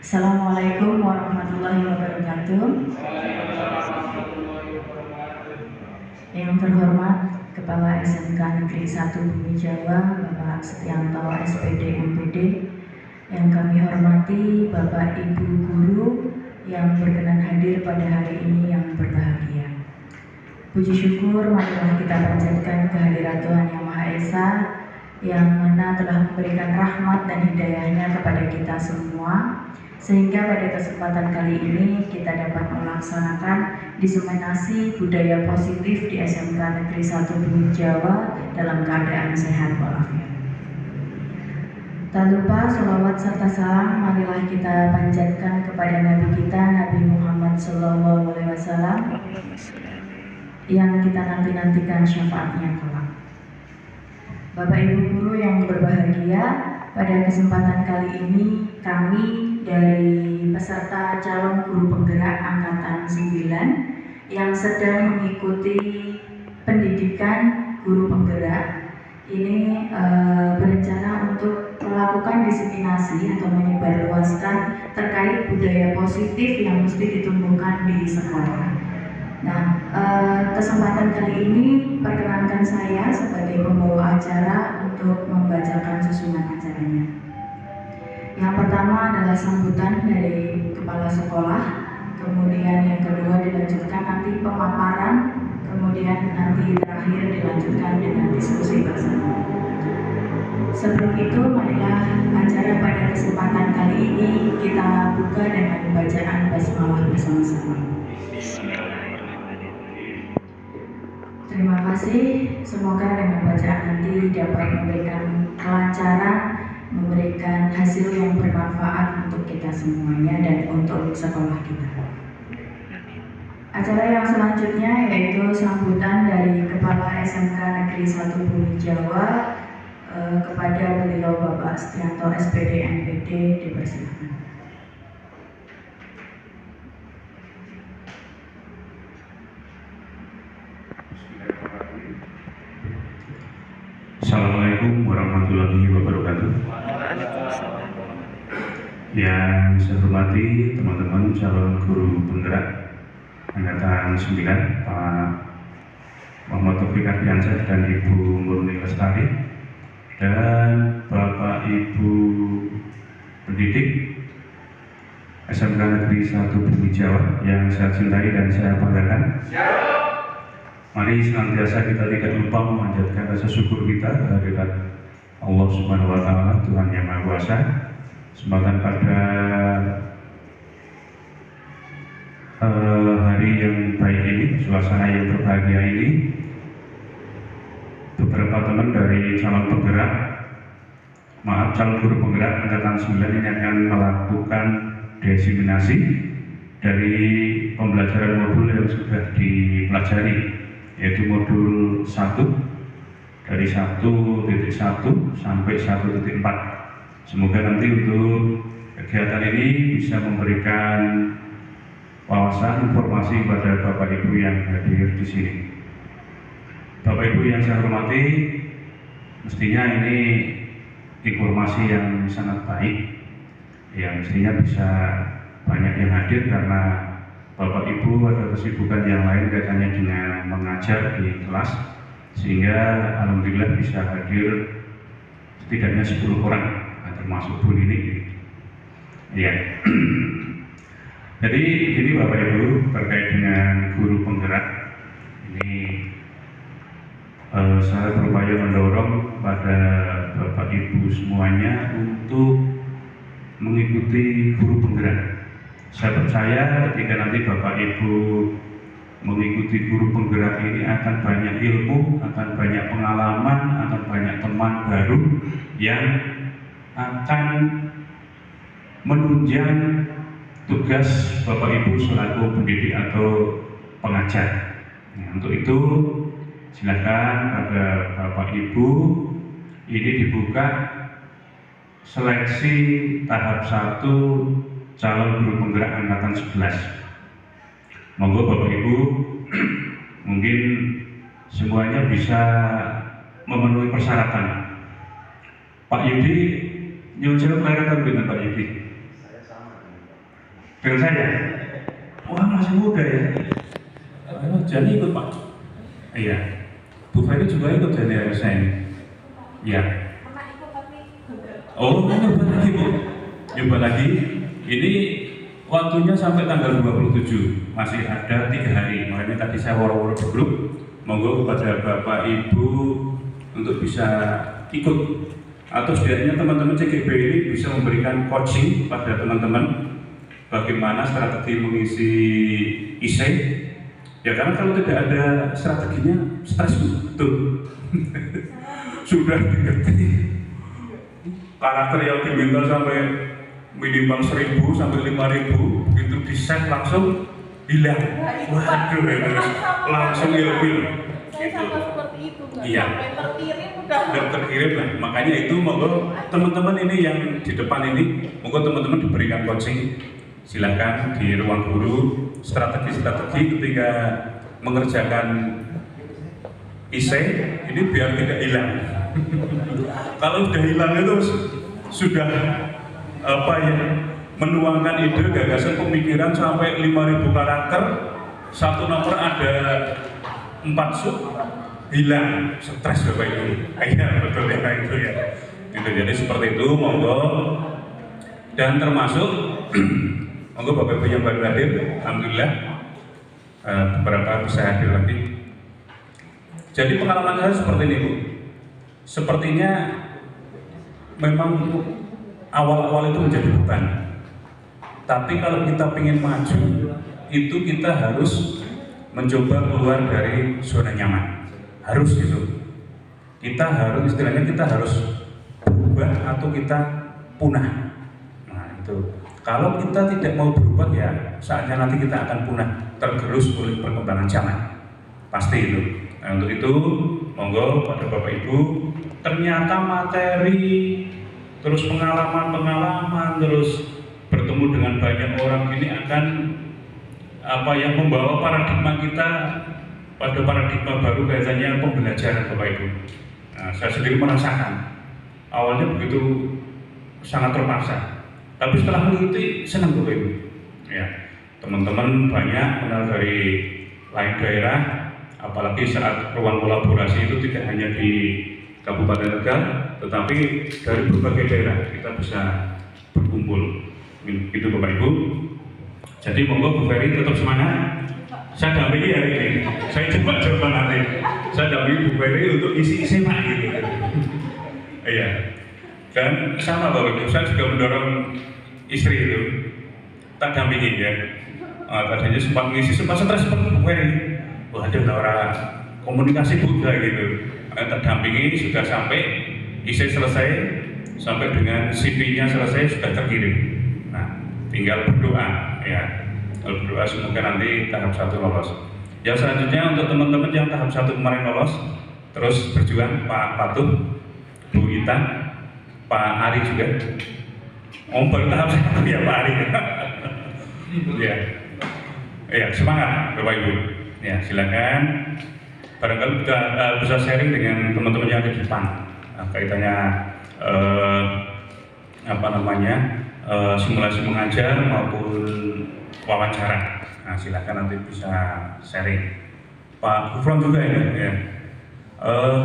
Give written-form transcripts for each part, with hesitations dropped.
Assalamualaikum warahmatullahi wabarakatuh. Yang terhormat Kepala SMK Negeri 1 Bumi Jawa, Bapak Setianto SPD MPD. Yang kami hormati Bapak Ibu Guru yang berkenan hadir pada hari ini yang berbahagia. Puji syukur marilah kita panjatkan kehadirat Tuhan Yang Maha Esa yang mana telah memberikan rahmat dan hidayahnya kepada kita semua, sehingga pada kesempatan kali ini kita dapat melaksanakan diseminasi budaya positif di SMK Negeri 1 Bumi Jawa dalam keadaan sehat walafiat. Tak lupa sholawat serta salam marilah kita panjatkan kepada Nabi kita Nabi Muhammad SAW yang kita nantikan syafaatnya kelak. Bapak Ibu Guru yang berbahagia, pada kesempatan kali ini kami dari peserta calon guru penggerak angkatan 9 yang sedang mengikuti pendidikan guru penggerak ini berencana untuk melakukan diseminasi atau menyebarluaskan terkait budaya positif yang mesti ditumbuhkan di sekolah. Nah, kesempatan kali ini perkenankan saya sebagai pembawa acara untuk membacakan susunan acaranya. Yang pertama adalah sambutan dari kepala sekolah, kemudian yang kedua dilanjutkan nanti pemaparan, kemudian nanti terakhir dilanjutkan dengan diskusi bersama. Sebelum itu, marilah acara pada kesempatan kali ini kita buka dengan bacaan basmalah bersama-sama. Terima kasih, semoga dengan bacaan nanti dapat memberikan kelancaran, memberikan hasil yang bermanfaat untuk kita semuanya dan untuk sekolah kita. Acara yang selanjutnya yaitu sambutan dari Kepala SMK Negeri 1 Bumi Jawa kepada beliau Bapak Setianto SPD MPD, dipersilakan. Assalamualaikum warahmatullahi wabarakatuh. Yang saya hormati teman-teman calon guru penggerak angkatan 9, Pak Muhammad Taufik Ardiansyah dan Ibu Murni Lestari, dan Bapak Ibu pendidik SMK Negeri 1 Bumi Jawa yang saya cintai dan saya banggakan. Mari senantiasa kita tidak lupa memanjatkan rasa syukur kita kehadirat Allah Subhanahu wa Ta'ala, Tuhan Yang Maha Kuasa. Kesempatan pada hari yang baik ini, suasana yang berbahagia ini, beberapa teman dari calon guru penggerak angkatan 9 ini akan melakukan diseminasi dari pembelajaran modul yang sudah dipelajari, yaitu modul 1 dari 1.1 sampai 1.4. Semoga nanti untuk kegiatan ini bisa memberikan wawasan informasi kepada Bapak Ibu yang hadir di sini. Bapak Ibu yang saya hormati, mestinya ini informasi yang sangat baik, yang mestinya bisa banyak yang hadir karena Bapak Ibu ada kesibukan yang lain kaitannya dengan mengajar di kelas, sehingga alhamdulillah bisa hadir setidaknya 10 orang, termasuk Bu Nini. Ya. Jadi ini Bapak Ibu terkait dengan guru penggerak ini, saya berupaya mendorong pada Bapak Ibu semuanya untuk mengikuti guru penggerak. Saya percaya ketika nanti Bapak Ibu mengikuti guru penggerak ini akan banyak ilmu, akan banyak pengalaman, akan banyak teman baru yang akan menunjang tugas Bapak Ibu selaku pendidik atau pengajar. Nah, untuk itu silakan pada Bapak Ibu ini dibuka seleksi tahap 1 calon guru penggerak angkatan 11. Monggo Bapak Ibu, mungkin semuanya bisa memenuhi persyaratan. Pak Yudi, nyusul kelihatan dengan Pak Yudi. Dengan saya? Wah, masih muda ya. Jadi ikut Pak. Iya. Bu Ferry juga ikut jadi harusnya ini. Iya. Oh, nyoba lagi Bu. Nyoba lagi. Ini waktunya sampai tanggal 27. Masih ada 3 hari. Makanya tadi saya woro-woro di grup. Monggo kepada Bapak Ibu untuk bisa ikut. Atau setidaknya teman-teman CGB ini bisa memberikan coaching pada teman-teman bagaimana strategi mengisi ISE. Ya karena kalau tidak ada strateginya stres betul. Sudah digerti karakter yang diminta sampai minimal 1.000 sampai 5.000, begitu di set langsung hilang. Waduh, langsung ilfil. Saya sama seperti itu, nggak iya. sampai terkirim udah Terkirim lah. Makanya itu monggo teman-teman ini yang di depan ini, monggo teman-teman diberikan coaching. Silakan di ruang guru strategi-strategi ketika mengerjakan ISE ini biar tidak hilang. Kalau sudah hilang itu sudah apa ya, menuangkan ide, gagasan, pemikiran sampai 5.000 karakter, satu nomor ada 4 sub, hilang, stres Bapak Ibu. Iya betul ya itu ya. Itu jadi seperti itu, monggo. Dan termasuk monggo Bapak Ibu yang baru hadir, alhamdulillah beberapa bisa hadir lagi. Jadi pengalaman saya seperti ini Bu. Sepertinya memang awal-awal itu menjadi beban. Tapi kalau kita ingin maju, itu kita harus mencoba keluar dari zona nyaman. Harus gitu. Kita harus, istilahnya kita harus berubah atau kita punah. Nah itu. Kalau kita tidak mau berubah ya saatnya nanti kita akan punah, tergerus oleh perkembangan zaman. Pasti itu. Nah untuk itu monggo pada Bapak Ibu, ternyata materi, terus pengalaman-pengalaman, terus bertemu dengan banyak orang ini akan apa yang membawa paradigma kita pada paradigma baru kaitannya pembelajaran Bapak Ibu. Nah, saya sendiri merasakan awalnya begitu sangat terpaksa, tapi setelah mengikuti senang Bapak Ibu. Ya, teman-teman banyak kenal dari lain daerah, apalagi saat ruang kolaborasi itu tidak hanya di Kabupaten Tegal, tetapi dari berbagai daerah kita bisa berkumpul. Itu Bapak Ibu. Jadi monggo Bu Ferry tetap semangat. Saya dampingi hari ini. Saya coba nanti. Saya dampingi Bu Ferry untuk isi-isi Pak gitu. Iya. Dan sama Bapak Ibu, saya juga mendorong istri itu. Tak dampingi ya. Tadinya sempat ngisi, sempat stres seperti Bu Ferry. Wah ada orang komunikasi Buddha gitu. Tak dampingi sudah sampai isi selesai, sampai dengan CV-nya selesai sudah terkirim. Nah, tinggal berdoa ya. Berdoa semoga nanti tahap 1 lolos. Yang selanjutnya untuk teman-teman yang tahap 1 kemarin lolos, terus berjuang Pak Patuh, Bu Ita, Pak Ari juga. Baru tahap 1 ya Pak Ari. Ya, ya semangat Bapak Ibu. Ya silakan. Barangkali kita bisa sharing dengan teman-teman yang ada di depan. Kaitannya apa namanya simulasi mengajar maupun wawancara. Nah silakan nanti bisa sharing. Pak Gufron juga ini ya.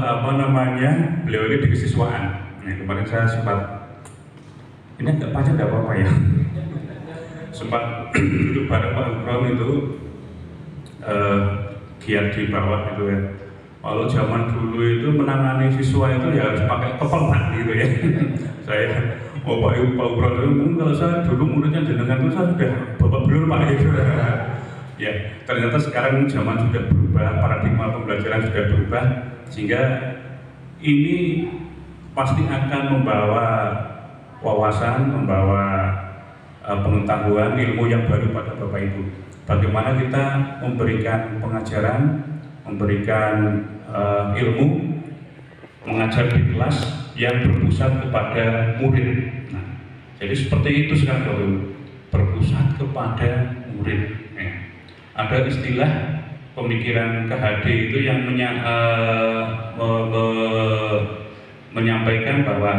Apa namanya, beliau ini di kesiswaan. Nah, kemarin saya sempat ini agak panjang nggak apa-apa ya. Sempat duduk bareng Pak Gufron itu giat di bawah gitu ya. Kalau zaman dulu itu menangani siswa itu ya harus pakai kepala gitu ya. Saya Pak Gufron itu kalau saya dulu muridnya jenengan itu saya sudah bapak belur Pak gitu. Ya, ternyata sekarang zaman sudah berubah, paradigma pembelajaran sudah berubah, sehingga ini pasti akan membawa wawasan, membawa pengetahuan, ilmu yang baru pada Bapak Ibu. Bagaimana kita memberikan pengajaran, memberikan ilmu, mengajar di kelas yang berpusat kepada murid. Nah, jadi seperti itu sekarang Bapak Ibu, berpusat kepada murid. Ya. Ada istilah pemikiran KHD itu yang menyampaikan bahwa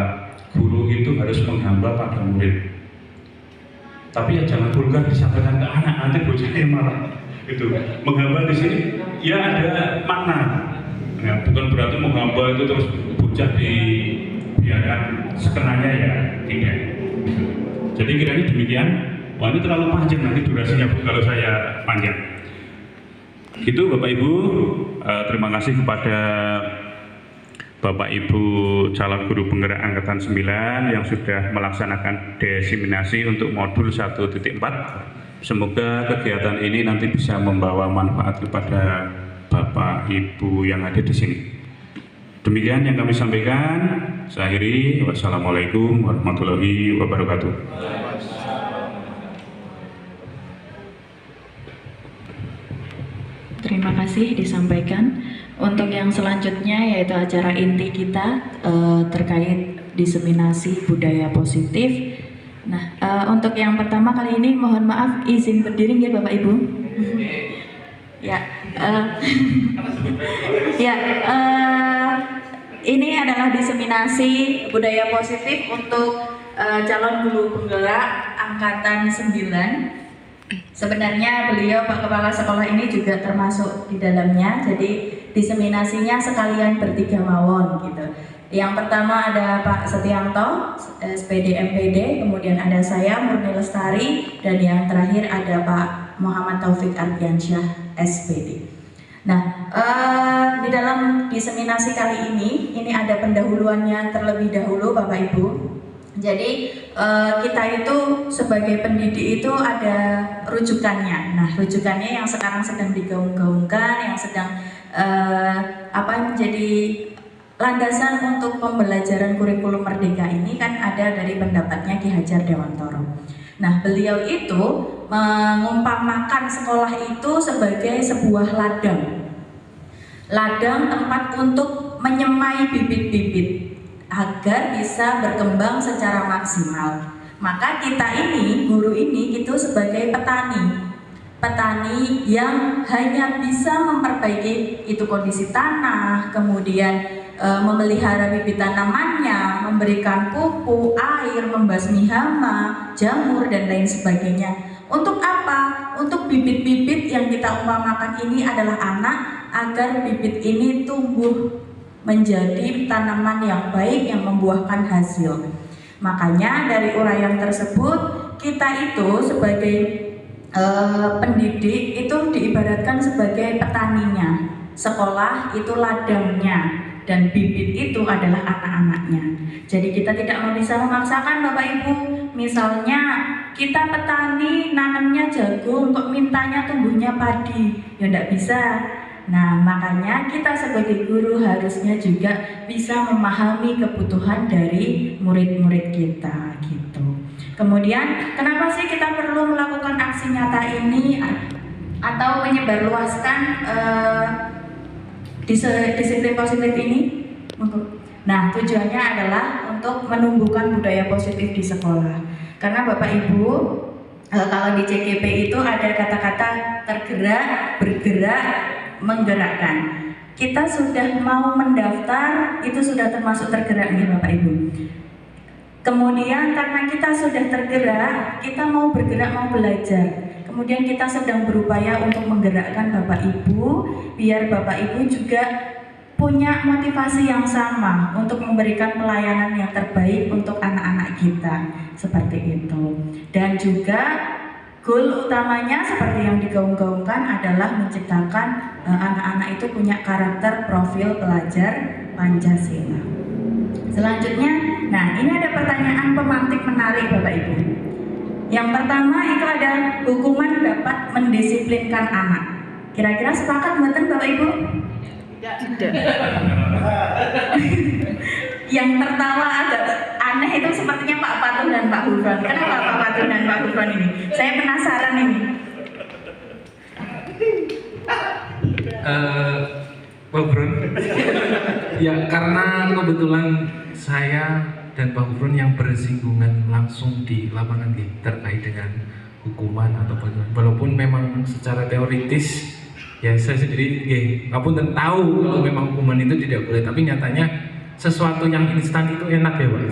guru itu harus menghamba pada murid. Tapi ya jangan vulgar disampaikan ke anak, nanti bocahnya malah itu menghamba di sini ya ada makna. Ya, bukan berarti menghamba itu terus bocah dibiarkan sekenanya ya, tidak. Jadi kiranya demikian. Wah, ini terlalu panjang nanti durasinya kalau saya panjang. Gitu Bapak Ibu, terima kasih kepada Bapak Ibu calon guru penggerak angkatan 9 yang sudah melaksanakan desiminasi untuk modul 1.4. Semoga kegiatan ini nanti bisa membawa manfaat kepada Bapak Ibu yang ada di sini. Demikian yang kami sampaikan. Saya akhiri. Wassalamualaikum warahmatullahi wabarakatuh. Terima kasih disampaikan. Untuk yang selanjutnya yaitu acara inti kita terkait diseminasi budaya positif. Nah, untuk yang pertama kali ini mohon maaf izin berdiri ya Bapak Ibu. Ya, ini adalah diseminasi budaya positif untuk calon guru penggerak angkatan 9. Sebenarnya beliau Pak Kepala Sekolah ini juga termasuk di dalamnya, jadi diseminasinya sekalian bertiga mawon gitu. Yang pertama ada Pak Setianto, SPD MPD, kemudian ada saya Murni Lestari, dan yang terakhir ada Pak Muhammad Taufik Ardiansyah, SPD. Nah, di dalam diseminasi kali ini ada pendahuluannya terlebih dahulu Bapak Ibu. Jadi kita itu sebagai pendidik itu ada rujukannya. Nah, rujukannya yang sekarang sedang digaung-gaungkan, yang sedang menjadi landasan untuk pembelajaran kurikulum merdeka ini kan ada dari pendapatnya Ki Hajar Dewantoro. Nah, beliau itu mengumpamakan sekolah itu sebagai sebuah ladang tempat untuk menyemai bibit-bibit agar bisa berkembang secara maksimal. Maka kita ini, guru ini itu sebagai petani yang hanya bisa memperbaiki itu kondisi tanah, kemudian memelihara bibit tanamannya, memberikan pupuk, air, membasmi hama, jamur dan lain sebagainya. Untuk apa? Untuk bibit-bibit yang kita umpamakan ini adalah anak, agar bibit ini tumbuh menjadi tanaman yang baik yang membuahkan hasil. Makanya dari uraian tersebut kita itu sebagai pendidik itu diibaratkan sebagai petaninya, sekolah itu ladangnya, dan bibit itu adalah anak-anaknya. Jadi kita tidak bisa memaksakan Bapak Ibu. Misalnya kita petani nanamnya jagung kok mintanya tumbuhnya padi, ya tidak bisa. Nah, makanya kita sebagai guru harusnya juga bisa memahami kebutuhan dari murid-murid kita gitu. Kemudian, kenapa sih kita perlu melakukan aksi nyata ini atau menyebarluaskan disiplin positif ini? Nah, tujuannya adalah untuk menumbuhkan budaya positif di sekolah. Karena Bapak Ibu, kalau di CGP itu ada kata-kata tergerak, bergerak, menggerakkan. Kita sudah mau mendaftar, itu sudah termasuk tergerak nih Bapak Ibu. Kemudian karena kita sudah tergerak, kita mau bergerak, mau belajar. Kemudian kita sedang berupaya untuk menggerakkan Bapak Ibu, biar Bapak Ibu juga punya motivasi yang sama untuk memberikan pelayanan yang terbaik untuk anak-anak kita, seperti itu. Dan juga goal utamanya seperti yang digaung-gaungkan adalah menciptakan anak-anak itu punya karakter profil pelajar Pancasila. Selanjutnya, nah ini ada pertanyaan pemantik menarik Bapak Ibu. Yang pertama itu ada hukuman dapat mendisiplinkan anak. Kira-kira sepakat mboten Bapak Ibu? Tidak. Yang tertawa agak aneh itu sepertinya Pak Patun dan Pak Hufran. Kenapa Pak Patun dan Pak Hufran ini? Saya penasaran ini. Pak Hufran. Ya, karena kebetulan saya dan Pak Hufran yang bersinggungan langsung di lapangan terkait dengan hukuman atau bagaimana. Walaupun memang secara teoritis ya saya sendiri ngapunten tahu kalau memang hukuman itu tidak boleh, tapi nyatanya sesuatu yang instan itu enak ya Pak.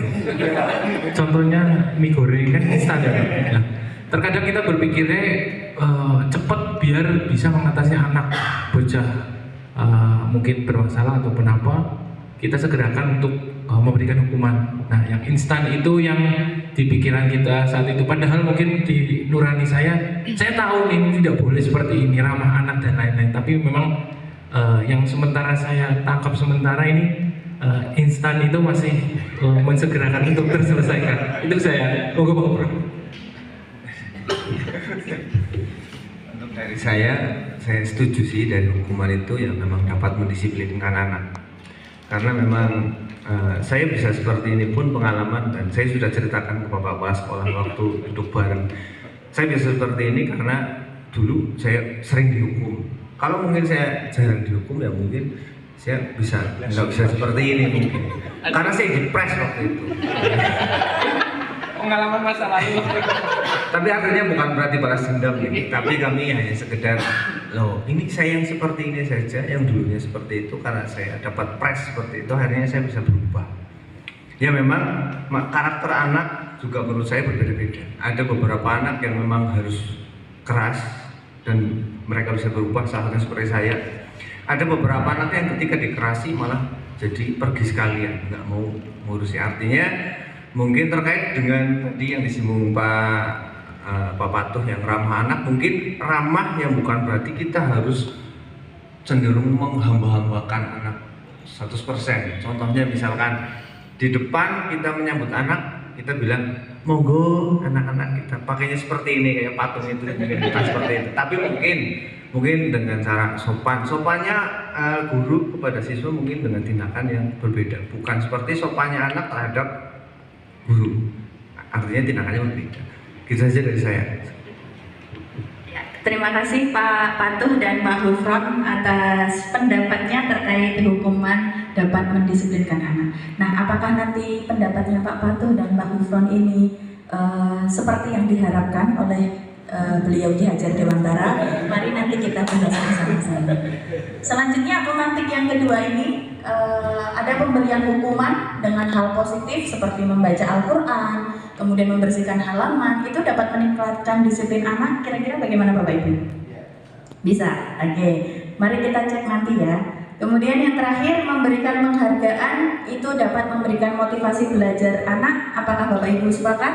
Contohnya mie goreng kan instan ya Pak. Nah, terkadang kita berpikirnya cepat biar bisa mengatasi anak bocah mungkin bermasalah ataupun apa, kita segerakan untuk memberikan hukuman. Nah, yang instan itu yang di pikiran kita saat itu, padahal mungkin di nurani saya tahu ini tidak boleh seperti ini, ramah anak dan lain-lain, tapi memang yang sementara saya tangkap sementara ini instan itu masih mensegerakan untuk terselesaikan. Itu saya. Monggo Pak Bro. Untuk dari saya setuju sih dari hukuman itu yang memang dapat mendisiplinkan anak. Karena memang saya bisa seperti ini pun pengalaman, dan saya sudah ceritakan ke bapak-bapak sekolah waktu duduk bareng. Saya bisa seperti ini karena dulu saya sering dihukum. Kalau mungkin saya jarang dihukum, ya mungkin saya nggak bisa seperti ini mungkin. Karena saya depres waktu itu. Pengalaman masa lalu. Tapi akhirnya bukan berarti balas dendam ini, tapi kami hanya sekedar, loh ini saya yang seperti ini saja, yang dulunya seperti itu, karena saya dapat press seperti itu, akhirnya saya bisa berubah. Ya memang karakter anak juga menurut saya berbeda-beda. Ada beberapa anak yang memang harus keras dan mereka bisa berubah, salah seperti saya. Ada beberapa anak yang ketika dikerasi malah jadi pergi sekalian, nggak mau ngurusi. Artinya mungkin terkait dengan tadi yang disinggung Pak Patuh yang ramah anak, mungkin ramah yang bukan berarti kita harus cenderung menghamba-hambakan anak 100%. Contohnya misalkan di depan kita menyambut anak, kita bilang monggo anak-anak kita pakainya seperti ini, kayak patung itu mungkin bukan seperti itu. Tapi mungkin dengan cara sopannya guru kepada siswa mungkin dengan tindakan yang berbeda, bukan seperti sopannya anak terhadap guru, artinya tindakannya berbeda. Gitu saja dari saya. Terima kasih Pak Patuh dan Pak Hufron atas pendapatnya terkait hukuman dapat mendisiplinkan anak. Nah, apakah nanti pendapatnya Pak Patuh dan Pak Hufron ini seperti yang diharapkan oleh beliau Ki Hajar Dewantara? Mari nanti kita bahas bersama-sama. Selanjutnya automatik yang kedua ini ada pemberian hukuman dengan hal positif seperti membaca Al-Quran, kemudian membersihkan halaman, itu dapat meningkatkan disiplin anak. Kira-kira bagaimana Bapak Ibu? Bisa? Oke, mari kita cek nanti ya. Kemudian yang terakhir, memberikan penghargaan itu dapat memberikan motivasi belajar anak. Apakah Bapak Ibu sepakat?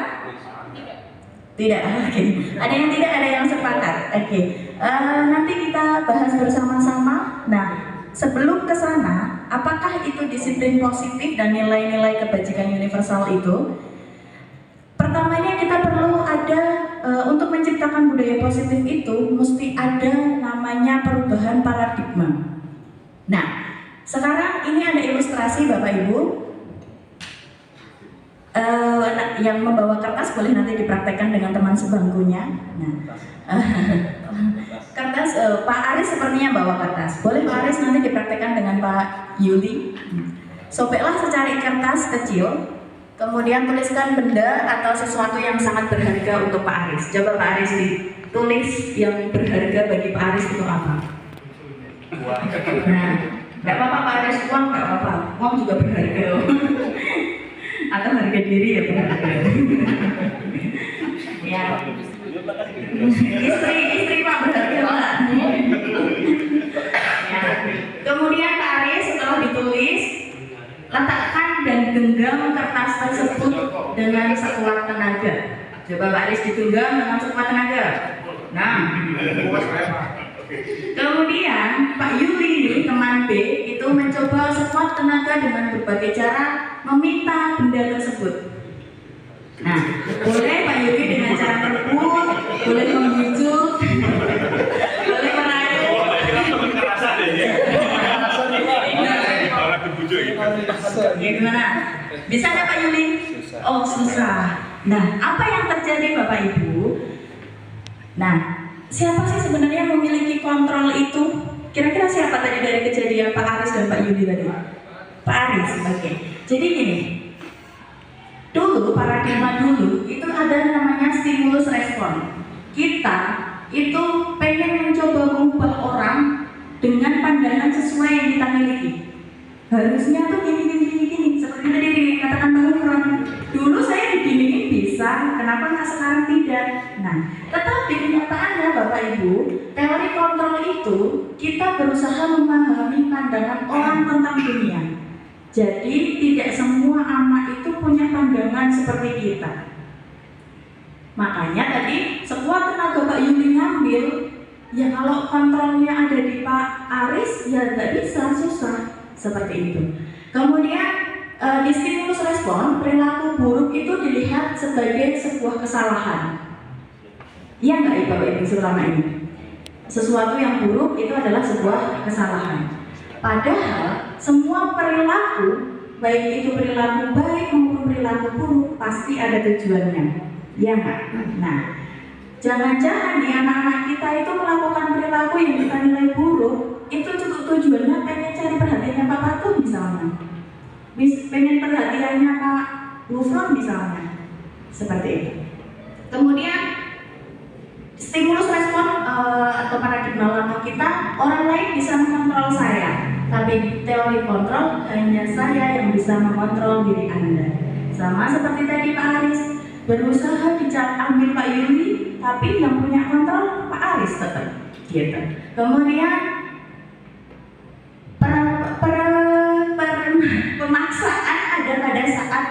Tidak, oke. Ada yang tidak, ada yang sepakat. Oke. Nanti kita bahas bersama-sama. Nah, sebelum ke sana, apakah itu disiplin positif dan nilai-nilai kebajikan universal itu? Pertamanya kita perlu ada untuk menciptakan budaya positif itu mesti ada namanya perubahan paradigma. Nah, sekarang ini ada ilustrasi Bapak Ibu. Yang membawa kertas boleh nanti dipraktekkan dengan teman sebangkunya. Nah, kertas Pak Aris sepertinya bawa kertas. Boleh Pak Aris nanti dipraktekkan dengan Pak Yuli. Sobeklah secari kertas kecil, kemudian tuliskan benda atau sesuatu yang sangat berharga untuk Pak Aris. Coba Pak Aris ditulis yang berharga bagi Pak Aris itu apa? Nah, nggak apa-apa Pak Aris, uang nggak apa-apa. Uang juga berharga. Atau harga diri ya berharga. Ya. Istri Pak berharga Pak. Ya. Kemudian Pak Aris setelah ditulis, letakkan dan genggam kertas tersebut dengan sekuat tenaga. Coba Pak Aris digenggam dengan sekuat tenaga. Nah. Kemudian Pak Yuli, teman B, itu mencoba sekuat tenaga dengan berbagai cara meminta benda tersebut. Nah, boleh Pak Yuli dengan cara merebut, boleh membujuk, boleh merayu. Gimana? Bisa nggak Pak Yuli? Oh, susah. Nah, apa yang terjadi Bapak Ibu? Nah, siapa sih sebenarnya yang memiliki kontrol itu? Kira-kira siapa tadi dari kejadian Pak Aris dan Pak Yuli tadi? Pak Aris, oke. Jadi gini, dulu paradigma dulu itu ada namanya stimulus respon. Kita itu pengen mencoba mengubah orang dengan pandangan sesuai yang kita miliki. Harusnya tuh gini. Seperti tadi dikatakan Bang Ron. Dulu saya diginiin bisa, kenapa nggak sekarang tidak? Nah, tetapi kenyataannya Bapak Ibu, teori kontrol itu kita berusaha memahami pandangan orang tentang dunia. Jadi tidak semua anak itu punya pandangan seperti kita. Makanya tadi sekuat tenaga Pak Yuli ngambil, ya kalau kontrolnya ada di Pak Aris, ya nggak bisa, susah seperti itu. Kemudian di stimulus respon, perilaku buruk itu dilihat sebagai sebuah kesalahan. Iya nggak Bapak Ibu selama ini? Sesuatu yang buruk itu adalah sebuah kesalahan. Padahal semua perilaku, baik itu perilaku baik maupun perilaku buruk, pasti ada tujuannya. Iya nggak? Nah, jangan-jangan nih anak-anak kita itu melakukan perilaku yang kita nilai buruk, itu untuk tujuannya pengen cari perhatiannya Pak Patuh misalnya, pengen perhatiannya Pak Gufron misalnya, seperti itu. Kemudian stimulus respon atau paradigma lama kita, orang lain bisa mengontrol saya, tapi di teori kontrol hanya saya yang bisa mengontrol diri Anda. Sama seperti tadi Pak Aris, berusaha ambil Pak Yuli, tapi yang punya kontrol Pak Aris tetap gitu. Kemudian pemaksaan ada pada saat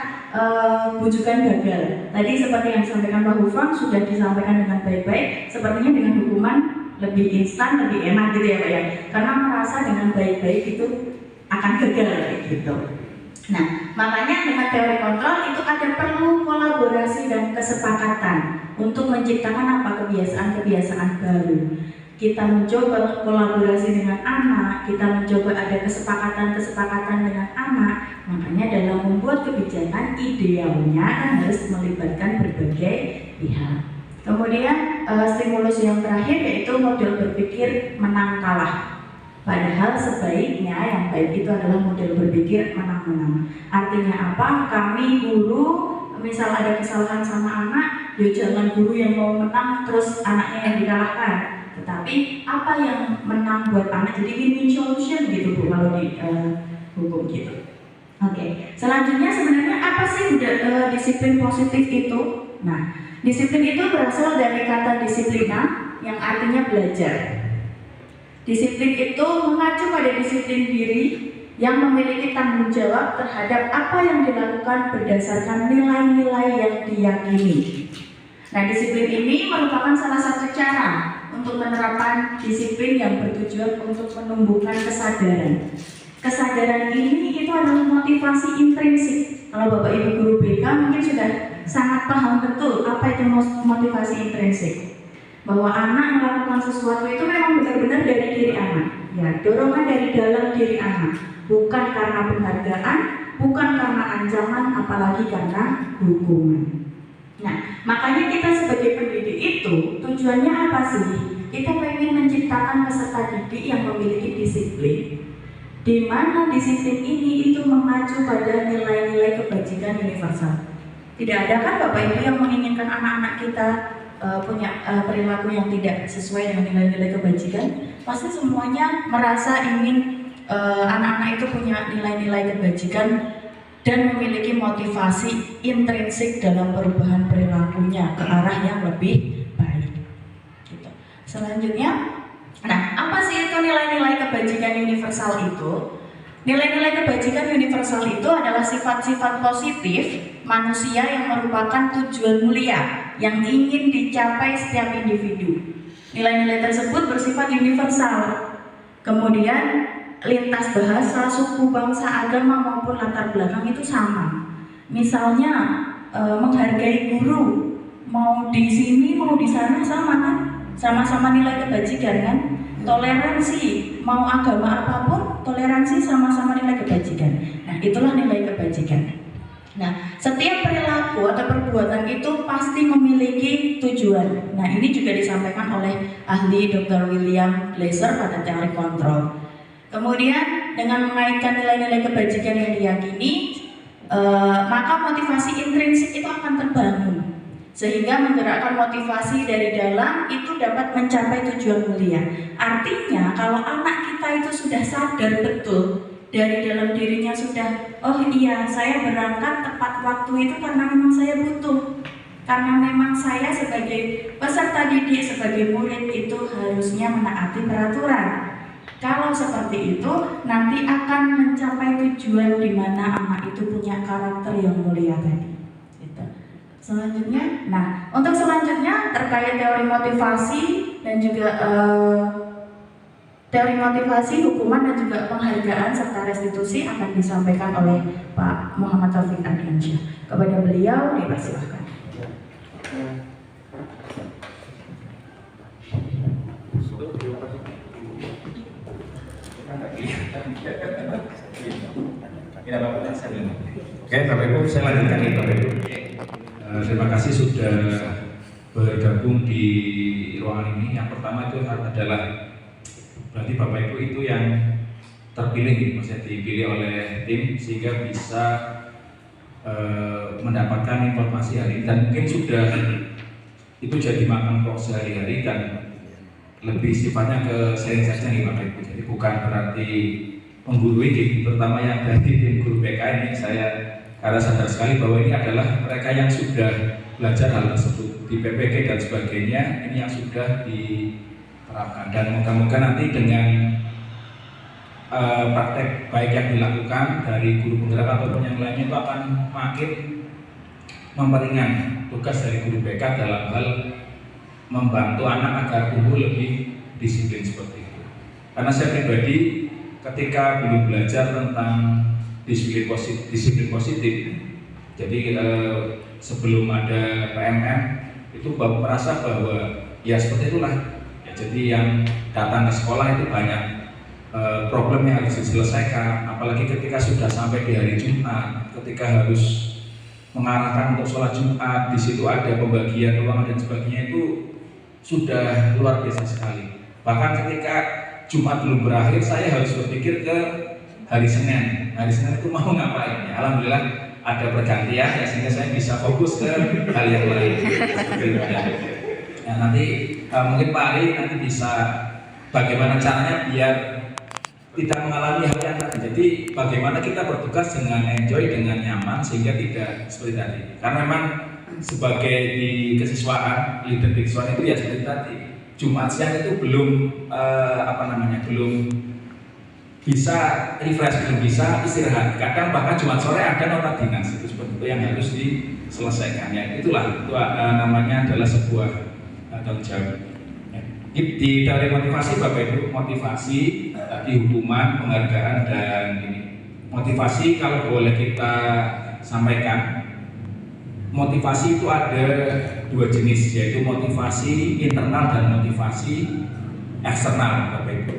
bujukan gagal. Tadi seperti yang disampaikan Pak Gufron sudah disampaikan dengan baik-baik, sepertinya dengan hukuman lebih instan, lebih enak gitu ya Pak ya, karena merasa dengan baik-baik itu akan gagal gitu. Nah, makanya dengan teori kontrol itu ada perlu kolaborasi dan kesepakatan untuk menciptakan apa kebiasaan-kebiasaan baru. Kita mencoba kolaborasi dengan anak, kita mencoba ada kesepakatan-kesepakatan dengan anak. Makanya dalam membuat kebijakan idealnya kan harus melibatkan berbagai pihak. Kemudian stimulus yang terakhir yaitu model berpikir menang kalah. Padahal sebaiknya yang baik itu adalah model berpikir menang-menang. Artinya apa? Kami guru, misal ada kesalahan sama anak, ya jangan guru yang mau menang terus anaknya yang dikalahkan. Tetapi apa yang menang buat anak, jadi win-win solution gitu Bu kalau di hukum gitu. Oke, selanjutnya sebenarnya apa sih disiplin positif itu? Nah, disiplin itu berasal dari kata disiplina yang artinya belajar. Disiplin itu mengacu pada disiplin diri yang memiliki tanggung jawab terhadap apa yang dilakukan berdasarkan nilai-nilai yang diyakini. Nah, disiplin ini merupakan salah satu cara untuk menerapkan disiplin yang bertujuan untuk menumbuhkan kesadaran. Kesadaran ini itu adalah motivasi intrinsik. Kalau Bapak Ibu guru BK mungkin sudah sangat paham betul apa itu motivasi intrinsik. Bahwa anak melakukan sesuatu itu memang benar-benar dari diri anak, ya, dorongan dari dalam diri anak, bukan karena penghargaan, bukan karena ancaman, apalagi karena hukuman. Nah, makanya kita sebagai pendidik itu tujuannya apa sih? Kita ingin menciptakan peserta didik yang memiliki disiplin, di mana disiplin ini itu mengacu pada nilai-nilai kebajikan universal. Tidak ada kan Bapak Ibu yang menginginkan anak-anak kita punya perilaku yang tidak sesuai dengan nilai-nilai kebajikan? Pasti semuanya merasa ingin anak-anak itu punya nilai-nilai kebajikan dan memiliki motivasi intrinsik dalam perubahan perilakunya ke arah yang lebih baik. Gitu. Selanjutnya, nah apa sih itu nilai-nilai kebajikan universal itu? Nilai-nilai kebajikan universal itu adalah sifat-sifat positif manusia yang merupakan tujuan mulia yang ingin dicapai setiap individu. Nilai-nilai tersebut bersifat universal. Kemudian lintas bahasa, suku, bangsa, agama maupun latar belakang itu sama. Misalnya menghargai guru, mau di sini mau di sana sama kan? Sama-sama nilai kebajikan kan? Toleransi, mau agama apapun, toleransi sama-sama nilai kebajikan. Nah, itulah nilai kebajikan. Nah, setiap perilaku atau perbuatan itu pasti memiliki tujuan. Nah, ini juga disampaikan oleh ahli Dr. William Glasser pada teori kontrol. Kemudian, dengan mengaitkan nilai-nilai kebajikan yang diyakini, maka motivasi intrinsik itu akan terbangun. Sehingga menggerakkan motivasi dari dalam itu dapat mencapai tujuan mulia. Artinya kalau anak kita itu sudah sadar betul dari dalam dirinya sudah, oh iya saya berangkat tepat waktu itu karena memang saya butuh. Karena memang saya sebagai peserta didik, sebagai murid itu harusnya menaati peraturan. Kalau seperti itu, nanti akan mencapai tujuan di mana anak itu punya karakter yang mulia tadi. Gitu. Selanjutnya, nah untuk selanjutnya terkait teori motivasi dan juga teori motivasi, hukuman dan juga penghargaan serta restitusi akan disampaikan oleh Pak Muhammad Taufik Ardiansyah. Kepada beliau dipersilahkan. Oke, Bapak Ibu, saya lanjutkan nih Bapak Ibu. Terima kasih sudah bergabung di ruangan ini. Yang pertama itu adalah berarti Bapak Ibu itu yang terpilih, maksudnya dipilih oleh tim sehingga bisa mendapatkan informasi hari ini, dan mungkin sudah itu jadi makan pokok sehari-hari dan lebih sifatnya ke sharing saja nih Bapak Ibu. Jadi bukan berarti menggurui, terutama yang dari tim guru BK ini, saya karena sadar sekali bahwa ini adalah mereka yang sudah belajar hal tersebut di PPG dan sebagainya, ini yang sudah diterapkan, dan moga-moga nanti dengan praktek baik yang dilakukan dari guru penggerak ataupun yang lainnya itu akan makin memperingan tugas dari guru BK dalam hal membantu anak agar tumbuh lebih disiplin seperti itu. Karena saya pribadi ketika belum belajar tentang disiplin positif, jadi sebelum ada PMM itu merasa bahwa ya seperti itulah ya, jadi yang datang ke sekolah itu banyak problem yang harus diselesaikan, apalagi ketika sudah sampai di hari Jumat, ketika harus mengarahkan untuk sholat Jumat, di situ ada pembagian ruangan dan sebagainya, itu sudah luar biasa sekali. Bahkan ketika Jumat belum berakhir, saya harus berpikir ke hari Senin. Hari Senin itu mau ngapain? Ya, alhamdulillah ada pergantian ya, sehingga saya bisa fokus ke hal yang lain. Nah, nanti mungkin Pak Ali nanti bisa bagaimana caranya biar tidak mengalami hal yang tadi. Jadi bagaimana kita bertugas dengan enjoy, dengan nyaman, sehingga tidak seperti tadi. Karena memang sebagai di kesiswaan, leader kesiswaan itu ya seperti tadi. Jumat siang itu belum belum bisa refresh, belum bisa istirahat. Kadang bahkan Jumat sore ada nota dinas itu seperti itu yang harus diselesaikan. Ya itulah itu namanya adalah sebuah tanggung jawab. Ya. Di teori motivasi Bapak Ibu, motivasi tadi hukuman, penghargaan dan ini. Motivasi kalau boleh kita sampaikan, motivasi itu ada dua jenis, yaitu motivasi internal dan motivasi eksternal, Bapak Ibu.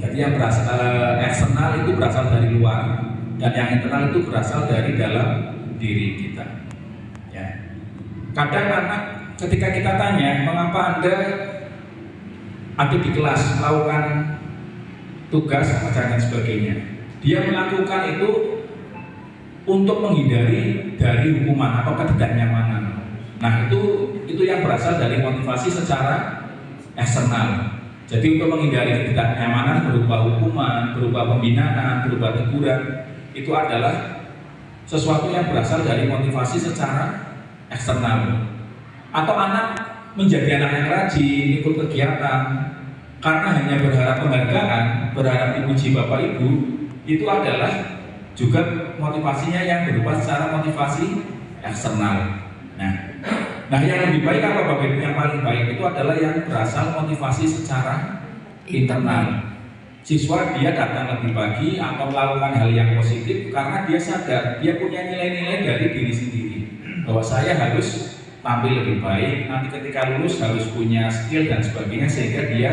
Jadi yang eksternal itu berasal dari luar, dan yang internal itu berasal dari dalam diri kita. Ya. Kadang anak ketika kita tanya, mengapa Anda ada di kelas melakukan tugas dan sebagainya, dia melakukan itu untuk menghindari dari hukuman atau ketidaknyamanan. Nah itu yang berasal dari motivasi secara eksternal. Jadi untuk menghindari ketidaknyamanan berupa hukuman, berupa pembinaan, berupa teguran, itu adalah sesuatu yang berasal dari motivasi secara eksternal. Atau anak menjadi anak yang rajin, ikut kegiatan karena hanya berharap penghargaan, berharap dipuji Bapak Ibu, itu adalah juga motivasinya yang berupa secara motivasi eksternal. Nah yang lebih baik apa Bapak Ibu? Yang paling baik itu adalah yang berasal motivasi secara internal. Siswa dia datang lebih pagi atau melakukan hal yang positif karena dia sadar dia punya nilai-nilai dari diri sendiri, bahwa saya harus tampil lebih baik, nanti ketika lulus harus punya skill dan sebagainya, sehingga dia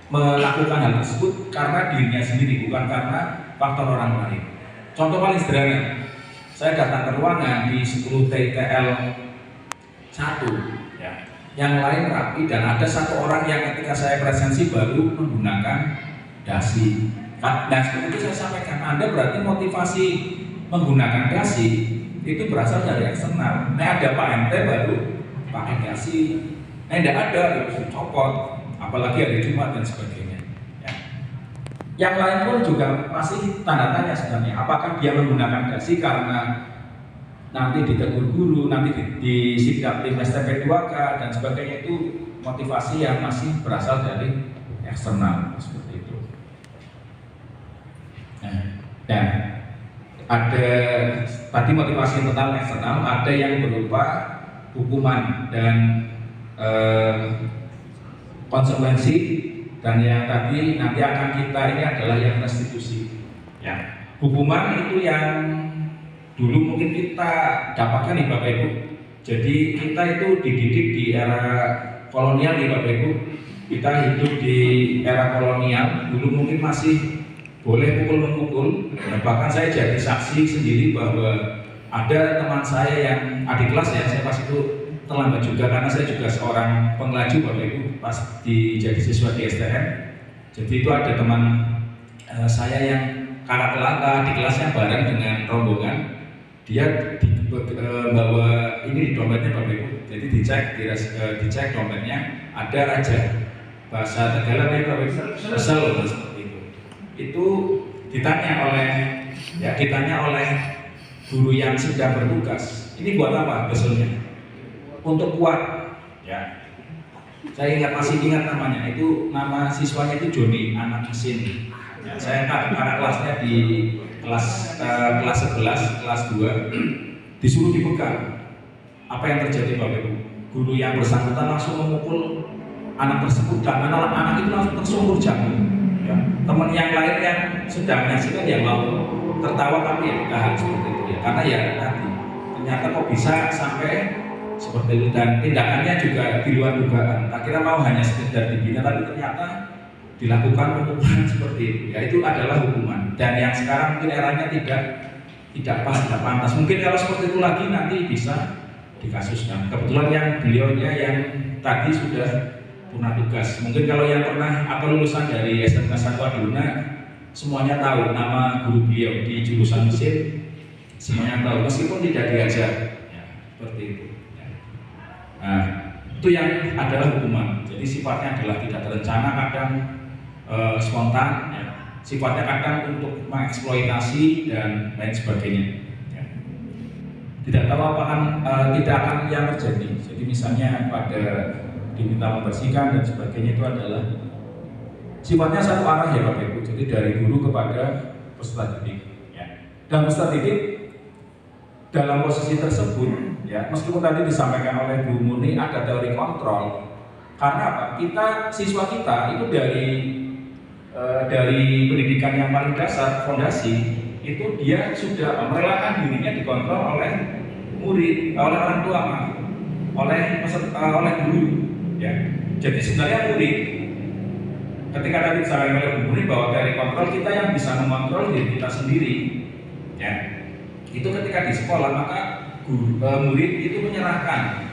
melakukan hal tersebut karena dirinya sendiri, bukan karena faktor orang lain. Contoh paling sederhana, saya datang ke ruangan di 10 TTL 1 ya, yang lain rapi, dan ada satu orang yang ketika saya presensi baru menggunakan dasi. Nah seperti itu saya sampaikan, Anda berarti motivasi menggunakan dasi itu berasal dari eksternal. Nah ada Pak MT baru pakai dasi, tidak ada, harus copot, apalagi hari Jumat dan sebagainya. Ya. Yang lain pun juga masih tanda tanya sebenarnya, apakah dia menggunakan dasi karena nanti ditegur guru, nanti disikap tim STP 2K dan sebagainya, itu motivasi yang masih berasal dari eksternal seperti itu. Nah, dan ada tadi motivasi internal eksternal, ada yang berupa hukuman dan konsekuensi, dan yang tadi nanti akan kita ini adalah yang restitusi. Ya, hukuman itu yang dulu mungkin kita dapatkan nih Bapak Ibu. Jadi kita itu dididik di era kolonial nih Bapak Ibu. Kita hidup di era kolonial, dulu mungkin masih boleh pukul-memukul. Bahkan saya jadi saksi sendiri bahwa ada teman saya yang adik kelas ya, saya pas itu terlambat juga karena saya juga seorang pengelaju Bapak Ibu pas jadi siswa di STM. Jadi itu ada teman saya yang kakak di kelasnya bareng dengan rombongan. Dia bawa ini di dompetnya Bapak Ibu. Jadi dicek dompetnya ada raja. Bahasa Tagalog ya Bapak Ibu, kesel seperti itu. Itu ditanya oleh guru yang sedang bertugas. Ini buat apa beselnya? Untuk kuat. Ya. Saya masih ingat namanya. Itu nama siswanya itu Joni, anak mesin. Ya, saya kakak kelasnya di kelas 11, kelas 2 disuruh dipegang. Apa yang terjadi Bapak Ibu? Guru yang bersangkutan langsung memukul anak tersebut dan anak itu langsung tersungkur jatuh. Ya. Teman yang lain yang sedang menyaksikan ya mau tertawa tapi ya ditahan seperti itu ya. Karena ya nanti ternyata kok bisa sampai seperti itu, dan tindakannya juga di luar dugaan. Tak kira mau hanya sekedar dibina, tapi ternyata dilakukan pemukulan seperti itu. Ya itu adalah hukuman. Dan yang sekarang mungkin eranya tidak pas, tidak pantas. Mungkin kalau seperti itu lagi nanti bisa dikasuskan. Kebetulan yang beliaunya yang tadi sudah purna tugas. Mungkin kalau yang pernah atau lulusan dari SMK 1 Aduna semuanya tahu nama guru beliau di jurusan mesin, semuanya tahu meskipun tidak diajar. Ya, seperti itu. Nah, itu yang adalah hukuman. Jadi sifatnya adalah tidak terencana, kadang spontan, ya. Sifatnya kadang untuk mengeksploitasi dan lain sebagainya. Ya. Tidak tahu apaan, tidak akan yang terjadi. Jadi misalnya pada diminta membersihkan dan sebagainya itu adalah sifatnya satu arah ya Bapak Ibu. Jadi dari guru kepada peserta didik. Ya. Dan peserta didik dalam posisi tersebut, ya, meskipun tadi disampaikan oleh Bu Murni ada teori kontrol, karena apa? Siswa kita itu dari pendidikan yang paling dasar, fondasi, itu dia sudah merelakan dirinya dikontrol oleh murid, oleh orang tua, oleh guru, ya. Jadi sebenarnya murid, ketika tadi disampaikan oleh Bu Murni bahwa teori kontrol kita yang bisa mengontrol diri kita sendiri, ya. Itu ketika di sekolah maka murid itu menyerahkan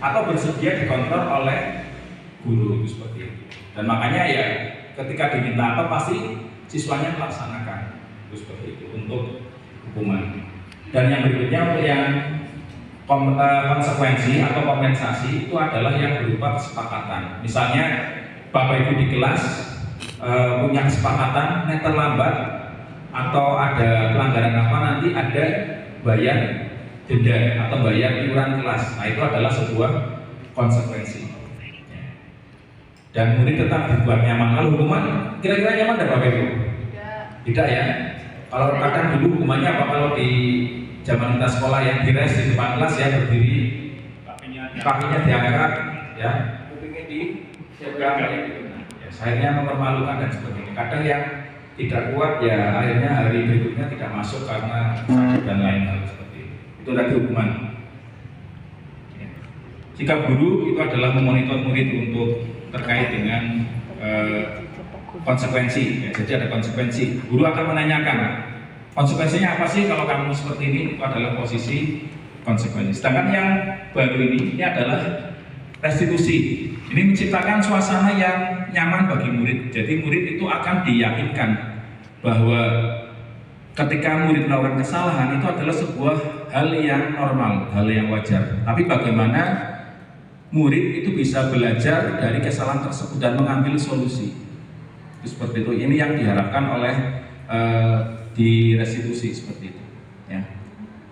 atau bersedia dikontrol oleh guru itu seperti itu. Dan makanya ya ketika diminta apa pasti siswanya melaksanakan itu seperti itu untuk hukuman. Dan yang berikutnya untuk yang konsekuensi atau kompensasi itu adalah yang berupa kesepakatan. Misalnya Bapak Ibu di kelas punya kesepakatan terlambat atau ada pelanggaran apa, nanti ada bayar denda atau bayar iuran kelas. Nah itu adalah sebuah konsekuensi. Dan murid tetap dibuat nyaman. Kalau hukuman kira-kira nyaman tidak Bapak Ibu? Tidak ya. Kalau kadang dulu hukumannya apa? Kalau di zaman kita sekolah yang dires di depan kelas ya berdiri, kakinya diangkat, ya, kupingnya dipegang gitu. Ya, akhirnya mempermalukan dan sebagainya. Kadang yang tidak kuat ya akhirnya hari berikutnya tidak masuk karena sakit dan lain hal seperti itu. Itu tadi hukuman. Ya. Sikap guru itu adalah memonitor murid untuk terkait dengan konsekuensi. Ya, jadi ada konsekuensi. Guru akan menanyakan konsekuensinya apa sih kalau kamu seperti ini. Itu adalah posisi konsekuensi. Sedangkan yang baru ini adalah restitusi. Ini menciptakan suasana yang nyaman bagi murid. Jadi murid itu akan diyakinkan bahwa ketika murid melakukan kesalahan itu adalah sebuah hal yang normal, hal yang wajar. Tapi bagaimana murid itu bisa belajar dari kesalahan tersebut dan mengambil solusi. Itu seperti itu. Ini yang diharapkan oleh di restitusi seperti itu. Ya.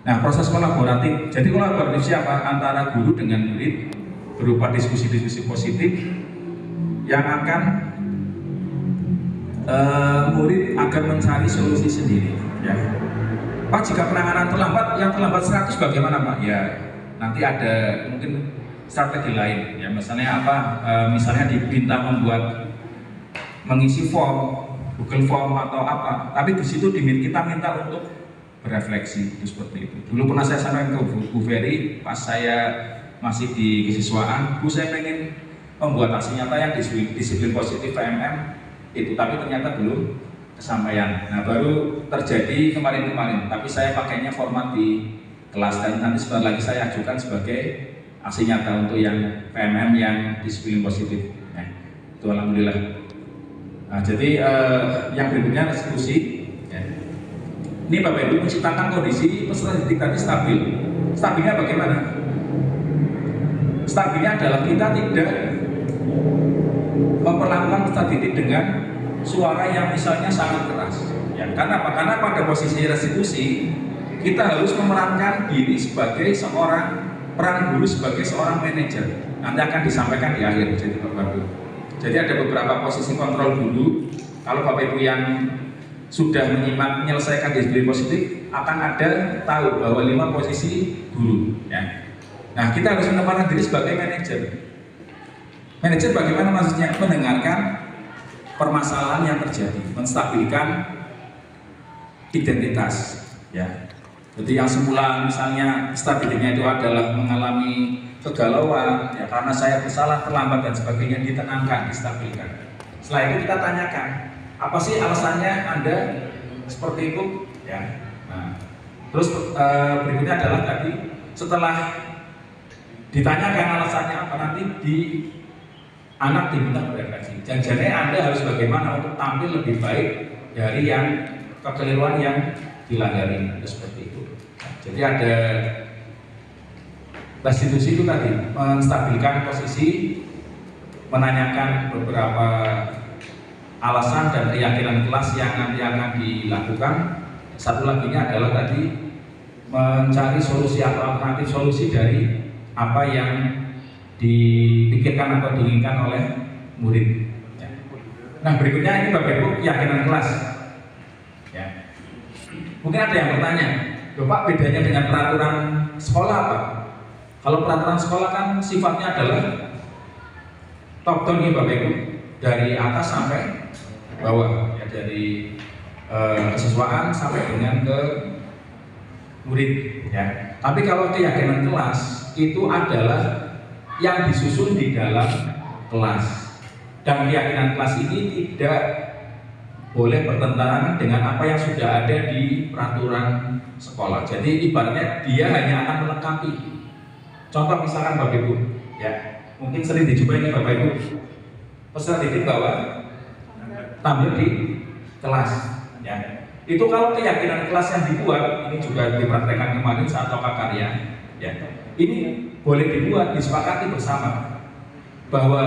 Nah, proses kolaboratif. Jadi kolaboratif siapa? Antara guru dengan murid berupa diskusi-diskusi positif yang akan murid akan mencari solusi sendiri. Ya. Pak, jika penanganan terlambat, yang terlambat 100 bagaimana Pak? Ya, nanti ada mungkin strategi lain. Ya, misalnya apa? Misalnya diminta mengisi form, Google Form atau apa. Tapi di situ kita minta untuk berefleksi, itu seperti itu. Dulu pernah saya sampaikan ke Bu Ferry pas saya masih di kesiswaan, Bu, saya pengen membuat aksi nyata yang disiplin positif PMM itu, tapi ternyata belum kesampaian. Nah, baru terjadi kemarin-kemarin, tapi saya pakainya format di kelas dan nanti sebentar lagi saya ajukan sebagai aksi nyata untuk yang PMM yang disiplin positif. Nah, itu alhamdulillah. Nah, jadi yang berikutnya restitusi. Ya. Ini Bapak Ibu menciptakan kondisi peserta didik tadi stabil. Stabilnya bagaimana? Stabilnya adalah kita tidak memperlakukan peserta didik dengan suara yang misalnya sangat keras. Ya, karena apa? Karena pada posisi restitusi kita harus memerankan diri sebagai peran guru sebagai seorang manajer. Nanti akan disampaikan di akhir. Jadi Bapak Ibu. Jadi ada beberapa posisi kontrol dulu. Kalau Bapak Ibu yang sudah menyelesaikan disiplin positif akan ada tahu bahwa 5 posisi guru. Ya. Nah, kita harus menempatkan diri sebagai manajer. Manajer bagaimana maksudnya? Mendengarkan permasalahan yang terjadi, menstabilkan identitas. Ya. Jadi yang semula misalnya stabilitasnya itu adalah mengalami kegalauan, ya karena saya bersalah, terlambat dan sebagainya, ditenangkan, distabilkan. Setelah itu kita tanyakan, apa sih alasannya Anda seperti itu? Ya. Nah, terus berikutnya adalah tadi setelah ditanyakan alasannya apa, nanti anak diminta berefleksi. Janjinya Anda harus bagaimana untuk tampil lebih baik dari yang kekeliruan yang dilanggarin, seperti itu. Nah, jadi ada restitusi itu tadi, menstabilkan posisi, menanyakan beberapa alasan dan keyakinan kelas yang nanti akan dilakukan. Satu laginya adalah tadi mencari solusi atau alternatif solusi dari apa yang dipikirkan atau diinginkan oleh murid. Ya. Nah, berikutnya ini Bapak Ibu keyakinan kelas. Ya. Mungkin ada yang bertanya, Bapak bedanya dengan peraturan sekolah apa? Kalau peraturan sekolah kan sifatnya adalah top down ya Bapak Ibu, dari atas sampai bawah, ya dari kesiswaan sampai dengan ke murid. Ya. Tapi kalau keyakinan kelas itu adalah yang disusun di dalam kelas, dan keyakinan kelas ini tidak boleh bertentangan dengan apa yang sudah ada di peraturan sekolah. Jadi ibaratnya dia hanya akan melengkapi. Contoh misalkan Bapak Ibu, ya mungkin sering dijumpai ini Bapak Ibu, peserta didik bahwa tampil di kelas, ya. Itu kalau keyakinan kelas yang dibuat, ini juga dipraktekkan kemarin saat loka karya, ya. Ini boleh dibuat, disepakati bersama bahwa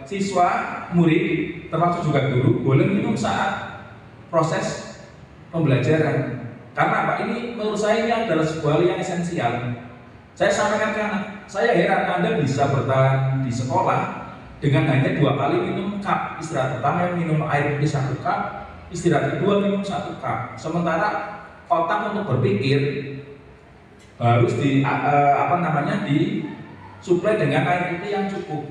siswa, murid, termasuk juga guru boleh minum saat proses pembelajaran. Karena apa? Ini menurut saya ini adalah sebuah hal yang esensial. Saya sampaikan ke anak, saya heran Anda bisa bertahan di sekolah dengan hanya 2 kali minum cup. Istirahat pertama minum air putih 1 cup, istirahat kedua minum 1 cup. Sementara otak untuk berpikir harus disuplai dengan air putih yang cukup.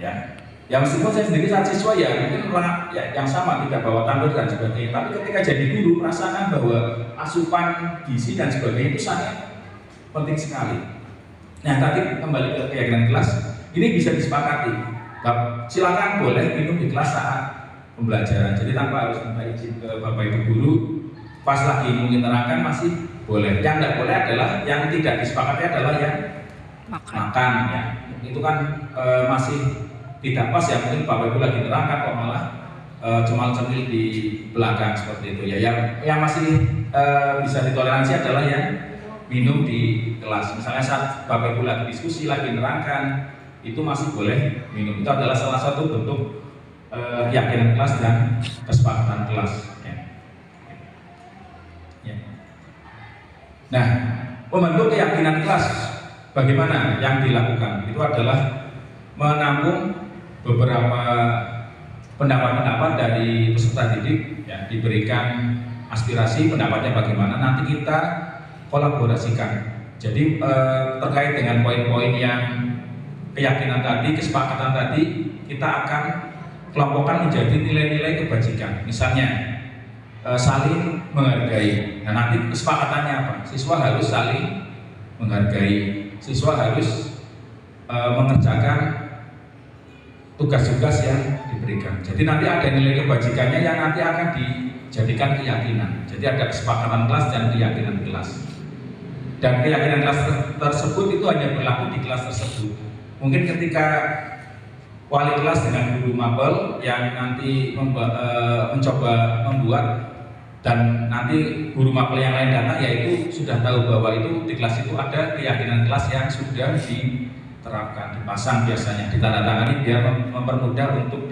Ya. Yang meskipun saya sendiri saat siswa ya mungkin ya, yang sama tidak bawa tumbler dan sebagainya. Tapi ketika jadi guru merasakan bahwa asupan gizi dan sebagainya itu sangat penting sekali. Nah, tadi kembali ke keyakinan kelas, ini bisa disepakati. Silakan boleh minum di kelas saat pembelajaran. Jadi tanpa harus minta izin ke Bapak Ibu guru. Pas lagi mengiterangkan masih boleh. Yang tidak boleh adalah yang tidak disepakati adalah yang makan ya. Itu kan masih tidak pas ya, mungkin Bapak Ibu lagi terangkan kok malah cemal-cemil di belakang seperti itu ya. Yang masih bisa ditoleransi adalah yang minum di kelas. Misalnya saat Bapak Ibu lagi diskusi, lagi nerangkan, itu masih boleh minum. Itu adalah salah satu bentuk keyakinan kelas dan kesepakatan kelas. Ya. Ya. Nah, Membentuk keyakinan kelas bagaimana yang dilakukan itu adalah menampung beberapa pendapat-pendapat dari peserta didik, ya, diberikan aspirasi pendapatnya bagaimana, nanti kita kolaborasikan. Jadi terkait dengan poin-poin yang keyakinan tadi, kesepakatan tadi, kita akan kelompokkan menjadi nilai-nilai kebajikan. Misalnya saling menghargai. Nah, nanti kesepakatannya apa? Siswa harus saling menghargai. Siswa harus mengerjakan tugas-tugas yang diberikan. Jadi nanti ada nilai kebajikannya yang nanti akan dijadikan keyakinan. Jadi ada kesepakatan kelas dan keyakinan kelas. Dan keyakinan kelas tersebut itu hanya berlaku di kelas tersebut. Mungkin ketika wali kelas dengan guru mapel yang nanti mencoba membuat, dan nanti guru mapel yang lain datang, yaitu sudah tahu bahwa itu di kelas itu ada keyakinan kelas yang sudah diterapkan, dipasang biasanya, ditandatangani biar mempermudah untuk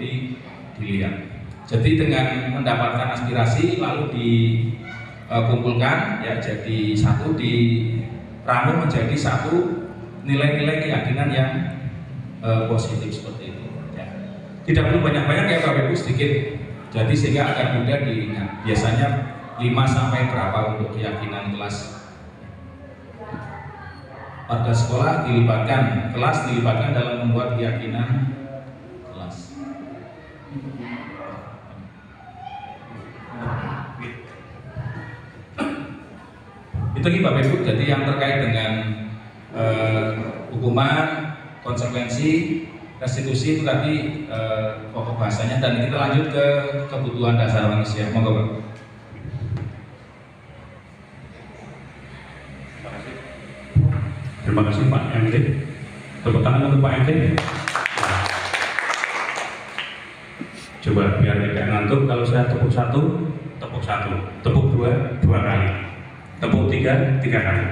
dilihat. Jadi dengan mendapatkan aspirasi lalu dikumpulkan, ya, jadi satu, diramu menjadi satu nilai-nilai keyakinan yang positif seperti itu. Ya. Tidak perlu banyak-banyak ya Bapak Ibu, sedikit. Jadi sehingga akan mudah diingat. Biasanya 5 sampai berapa untuk keyakinan kelas. Warga sekolah dilibatkan, kelas dilibatkan dalam membuat keyakinan kelas. Itu Bapak Ibu, jadi yang terkait dengan hukuman, konsekuensi, restitusi itu tadi pokok bahasanya, dan kita lanjut ke kebutuhan dasar manusia. Monggo Pak. Terima kasih Pak MT. Tepuk tangan untuk Pak MT. Coba biar tidak ngantuk, kalau saya tepuk 1, tepuk 1, tepuk 2, 2 kali, tepuk 3, 3 kali.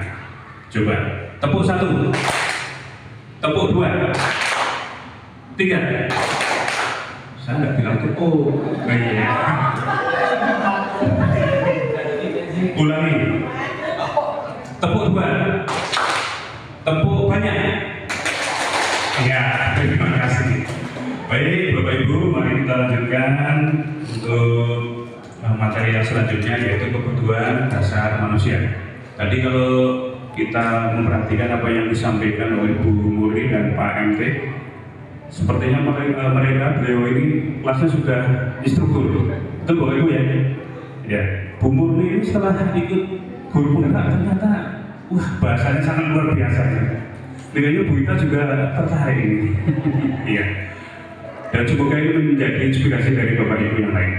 Coba tepuk 1, tepuk 2, 3. Saya nggak bilang tepuk. Iya. Ulangi. Tepuk 2. Tepuk banyak. Ya, terima kasih. Baik Bapak Ibu, mari kita lanjutkan untuk materi yang selanjutnya, yaitu kebutuhan dasar manusia. Tadi kalau kita memperhatikan apa yang disampaikan oleh Bu Muri dan Pak MT, sepertinya beliau ini kelasnya sudah instruktur. Itu Bapak Ibu ya? Ya, Bu Muri ini setelah ikut guru penggerak ternyata wah, bahasanya sangat luar biasa. Dengannya Bu Ita juga tertarik ini. Iya. Dan semoga ini menjadi inspirasi dari Bapak Ibu yang lain.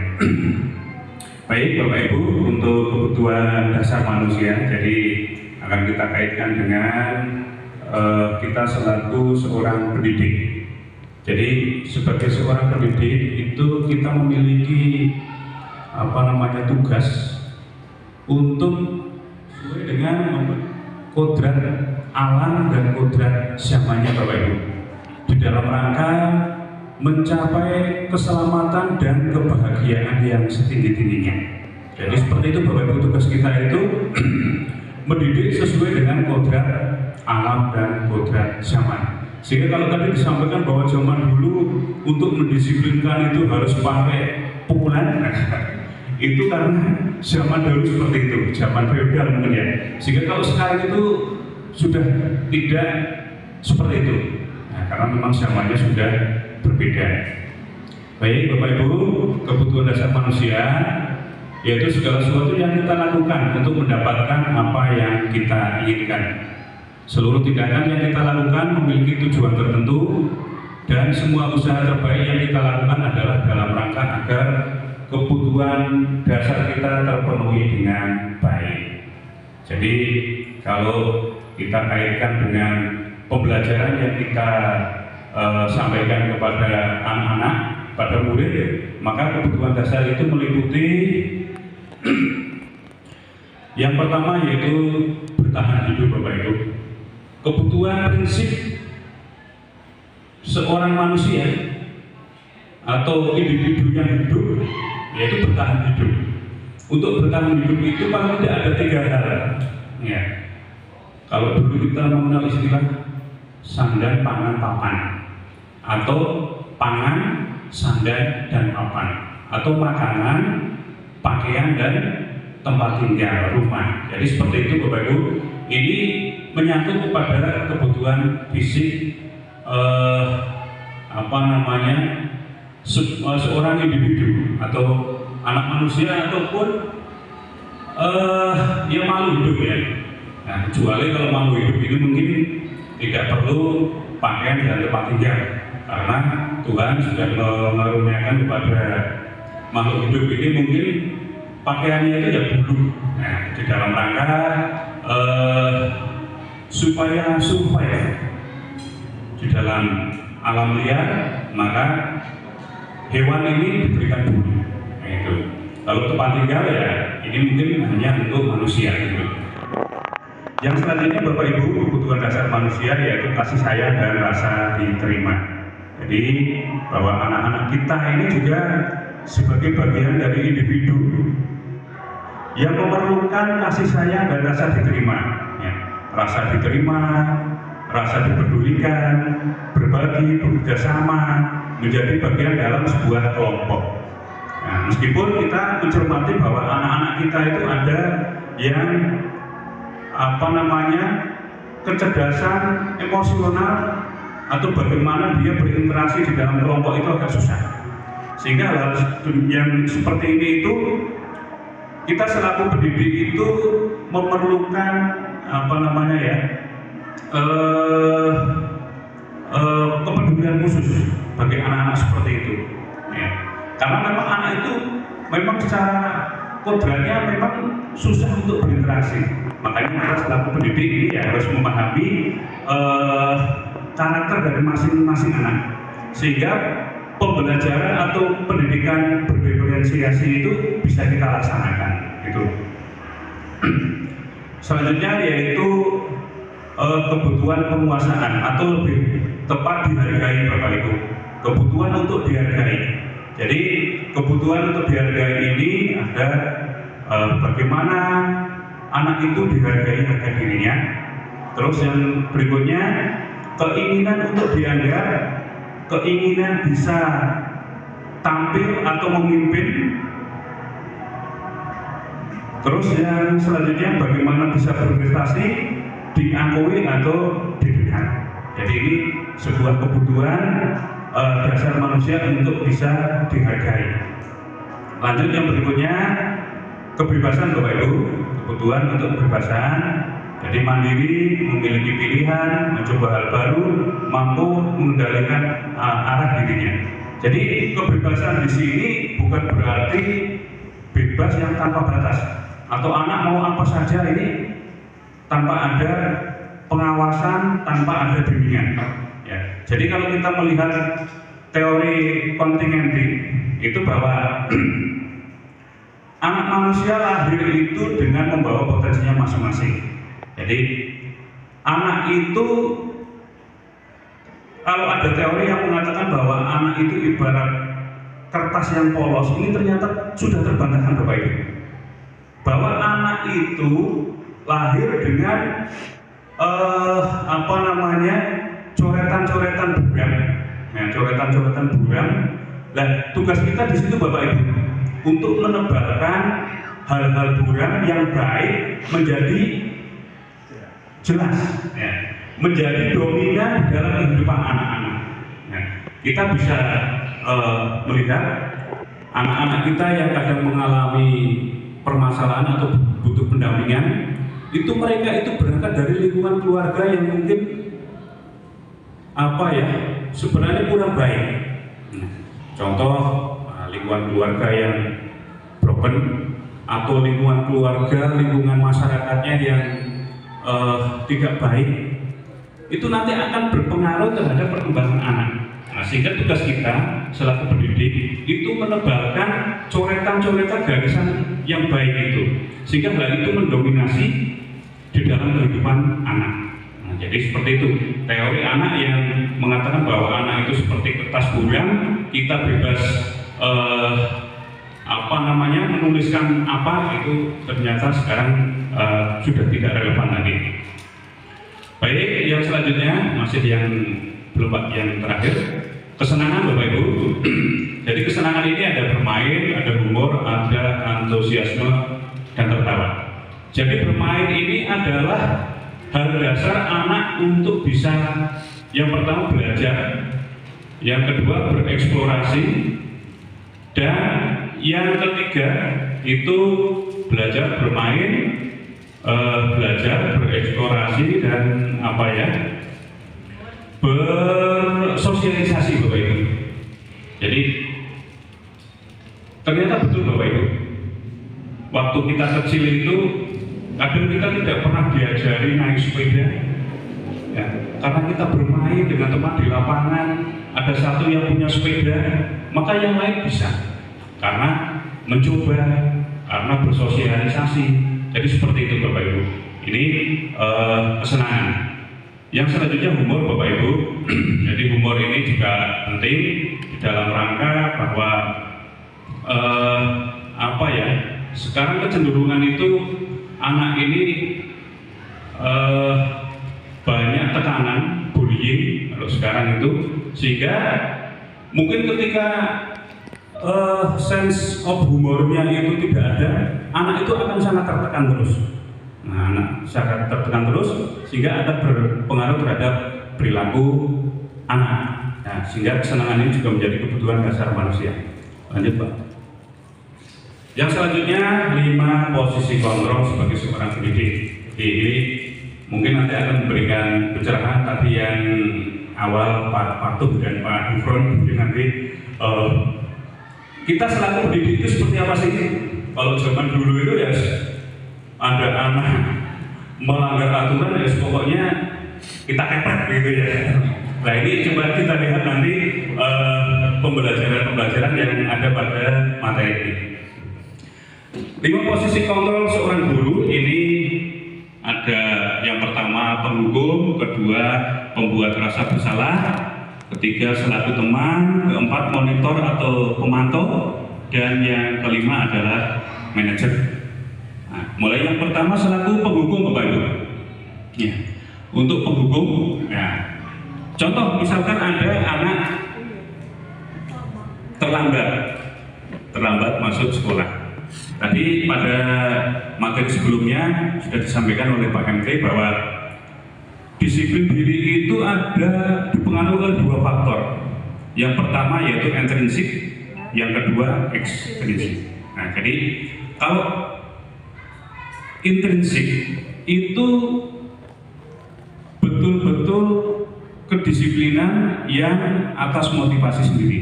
Baik Bapak Ibu, untuk kebutuhan dasar manusia, jadi akan kita kaitkan dengan kita selaku seorang pendidik. Jadi sebagai seorang pendidik itu kita memiliki tugas untuk sesuai dengan kodrat alam dan kodrat zamannya Bapak Ibu, di dalam rangka mencapai keselamatan dan kebahagiaan yang setinggi-tingginya. Jadi seperti itu Bapak Ibu, tugas kita itu mendidik sesuai dengan kodrat alam dan kodrat zaman. Sehingga kalau tadi disampaikan bahwa zaman dulu untuk mendisiplinkan itu harus pakai pukulan, itu karena zaman dulu seperti itu, zaman feodal mungkin ya. Sehingga kalau sekarang itu sudah tidak seperti itu. Nah, karena memang zamannya sudah berbeda. Baik Bapak Ibu, kebutuhan dasar manusia yaitu segala sesuatu yang kita lakukan untuk mendapatkan apa yang kita inginkan. Seluruh tindakan yang kita lakukan memiliki tujuan tertentu, dan semua usaha terbaik yang kita lakukan adalah dalam rangka agar kebutuhan dasar kita terpenuhi dengan baik. Jadi kalau kita kaitkan dengan pembelajaran yang kita sampaikan kepada anak-anak, pada murid, maka kebutuhan dasar itu meliputi yang pertama yaitu bertahan hidup Bapak Ibu. Kebutuhan prinsip seorang manusia atau individu yang hidup yaitu bertahan hidup. Untuk bertahan hidup itu paling tidak ada 3 hal. Ya. Kalau dulu kita mengenal istilah sandang, pangan, papan, atau pangan, sandang, dan papan, atau makanan, pakaian, dan tempat tinggal, rumah. Jadi seperti itu Bapak Ibu. Ini menyangkut kepada kebutuhan fisik seorang individu atau anak manusia ataupun yang makhluk hidup ya. Nah, kecuali kalau makhluk hidup ini mungkin tidak perlu pakaian dan tempat tinggal, karena Tuhan sudah mengaruniakan kepada makhluk hidup ini mungkin pakaiannya itu ya bulu. Nah, di dalam rangka supaya di dalam alam liar, maka hewan ini diberikan bulu. Nah, itu. Kalau tempat tinggal ya ini mungkin hanya untuk manusia gitu. Yang selanjutnya Bapak Ibu, kebutuhan dasar manusia yaitu kasih sayang dan rasa diterima. Jadi bahwa anak-anak kita ini juga sebagai bagian dari individu yang memerlukan kasih sayang dan rasa diterima. Ya, rasa diterima, rasa dipedulikan, berbagi, bekerja sama, menjadi bagian dalam sebuah kelompok. Nah, meskipun kita mencermati bahwa anak-anak kita itu ada yang kecerdasan emosional atau bagaimana dia berinteraksi di dalam kelompok itu agak susah, sehingga hal yang seperti ini itu kita selaku pendidik itu memerlukan kepedulian khusus bagi anak-anak seperti itu ya. Karena memang anak itu memang secara kodratnya memang susah untuk berinteraksi. Makanya kita selaku pendidik ini ya harus memahami karakter dari masing-masing anak, sehingga pembelajaran atau pendidikan berdiferensiasi itu bisa kita laksanakan. Gitu. Selanjutnya yaitu kebutuhan penguasaan atau lebih tepat dihargai Bapak Ibu. Kebutuhan untuk dihargai. Jadi kebutuhan untuk dihargai ini ada bagaimana anak itu dihargai harga dirinya. Terus yang berikutnya keinginan untuk dianggap, keinginan bisa tampil atau memimpin. Terus yang selanjutnya bagaimana bisa berprestasi, diakui atau didengar. Jadi ini sebuah kebutuhan dasar manusia untuk bisa dihargai. Lanjut yang berikutnya kebebasan Bapak Ibu, kebutuhan untuk kebebasan. Jadi mandiri, memiliki pilihan, mencoba hal baru, mampu mengendalikan arah dirinya. Jadi kebebasan di sini bukan berarti bebas yang tanpa batas atau anak mau apa saja ini tanpa ada pengawasan, tanpa ada bimbingan. Ya. Jadi kalau kita melihat teori kontingensi itu bahwa anak manusia lahir itu dengan membawa potensinya masing-masing. Jadi anak itu, kalau ada teori yang mengatakan bahwa anak itu ibarat kertas yang polos, ini ternyata sudah terbantahkan Bapak Ibu. Bahwa anak itu lahir dengan coretan-coretan buram. Nah, coretan-coretan buram. Nah, tugas kita di situ Bapak Ibu untuk menebalkan hal-hal buram yang baik menjadi jelas, ya, menjadi dominan dalam kehidupan anak-anak. Ya, kita bisa melihat anak-anak kita yang kadang mengalami permasalahan atau butuh pendampingan, itu mereka itu berangkat dari lingkungan keluarga yang mungkin sebenarnya kurang baik. Contoh lingkungan keluarga yang broken atau lingkungan keluarga, lingkungan masyarakatnya yang tidak baik, itu nanti akan berpengaruh terhadap perkembangan anak. Nah, sehingga tugas kita selaku pendidik itu menebalkan coretan-coretan garisan yang baik itu, sehingga hal itu mendominasi di dalam kehidupan anak. Nah, jadi seperti itu teori anak yang mengatakan bahwa anak itu seperti kertas buram, kita bebas menuliskan apa, itu ternyata sekarang sudah tidak relevan lagi. selanjutnya masih yang yang terakhir, kesenangan Bapak Ibu. Jadi kesenangan ini ada bermain, ada humor, ada antusiasme dan tertawa. Jadi bermain ini adalah hal dasar anak untuk bisa yang pertama belajar, yang kedua bereksplorasi, dan yang ketiga itu belajar bermain, belajar bereksplorasi dan bersosialisasi Bapak Ibu. Jadi ternyata betul Bapak Ibu, waktu kita kecil itu kadang kita tidak pernah diajari naik sepeda ya, karena kita bermain dengan teman di lapangan, ada satu yang punya sepeda maka yang lain bisa, karena mencoba, karena bersosialisasi. Jadi seperti itu Bapak Ibu, ini kesenangan. Yang selanjutnya humor Bapak Ibu. Jadi humor ini juga penting di dalam rangka bahwa sekarang kecenderungan itu anak ini banyak tekanan, bullying kalau sekarang itu, sehingga mungkin ketika sense of humornya itu tidak ada, anak itu akan sangat tertekan terus. Nah, anak sangat tertekan terus sehingga akan berpengaruh terhadap perilaku anak. Nah, sehingga kesenangan ini juga menjadi kebutuhan dasar manusia. Lanjut Pak. Yang selanjutnya 5 posisi kontrol sebagai seorang pendidik. Ini mungkin nanti akan memberikan pencerahan, tapi yang awal Pak Patuh dan Pak Gufron mungkin nanti kita selaku pendidik itu seperti apa sih? Kalau zaman dulu itu ya ada anak melanggar aturan ya pokoknya kita kepet gitu ya. Nah ini coba kita lihat nanti pembelajaran yang ada pada materi ini. 5 posisi kontrol seorang guru ini ada yang pertama penghukum, kedua pembuat rasa bersalah, ketiga selaku teman, keempat monitor atau pemantau, dan yang kelima adalah manajer. Nah, mulai yang pertama selaku penghukum Bapak Ibu. Ya, untuk penghukum, ya, contoh misalkan ada anak terlambat masuk sekolah. Tadi pada materi sebelumnya sudah disampaikan oleh Pak MT bahwa disiplin diri itu ada dipengaruhi oleh 2 faktor. Yang pertama yaitu intrinsik, yang kedua ekstrinsik. Nah, jadi kalau intrinsik itu betul-betul kedisiplinan yang atas motivasi sendiri.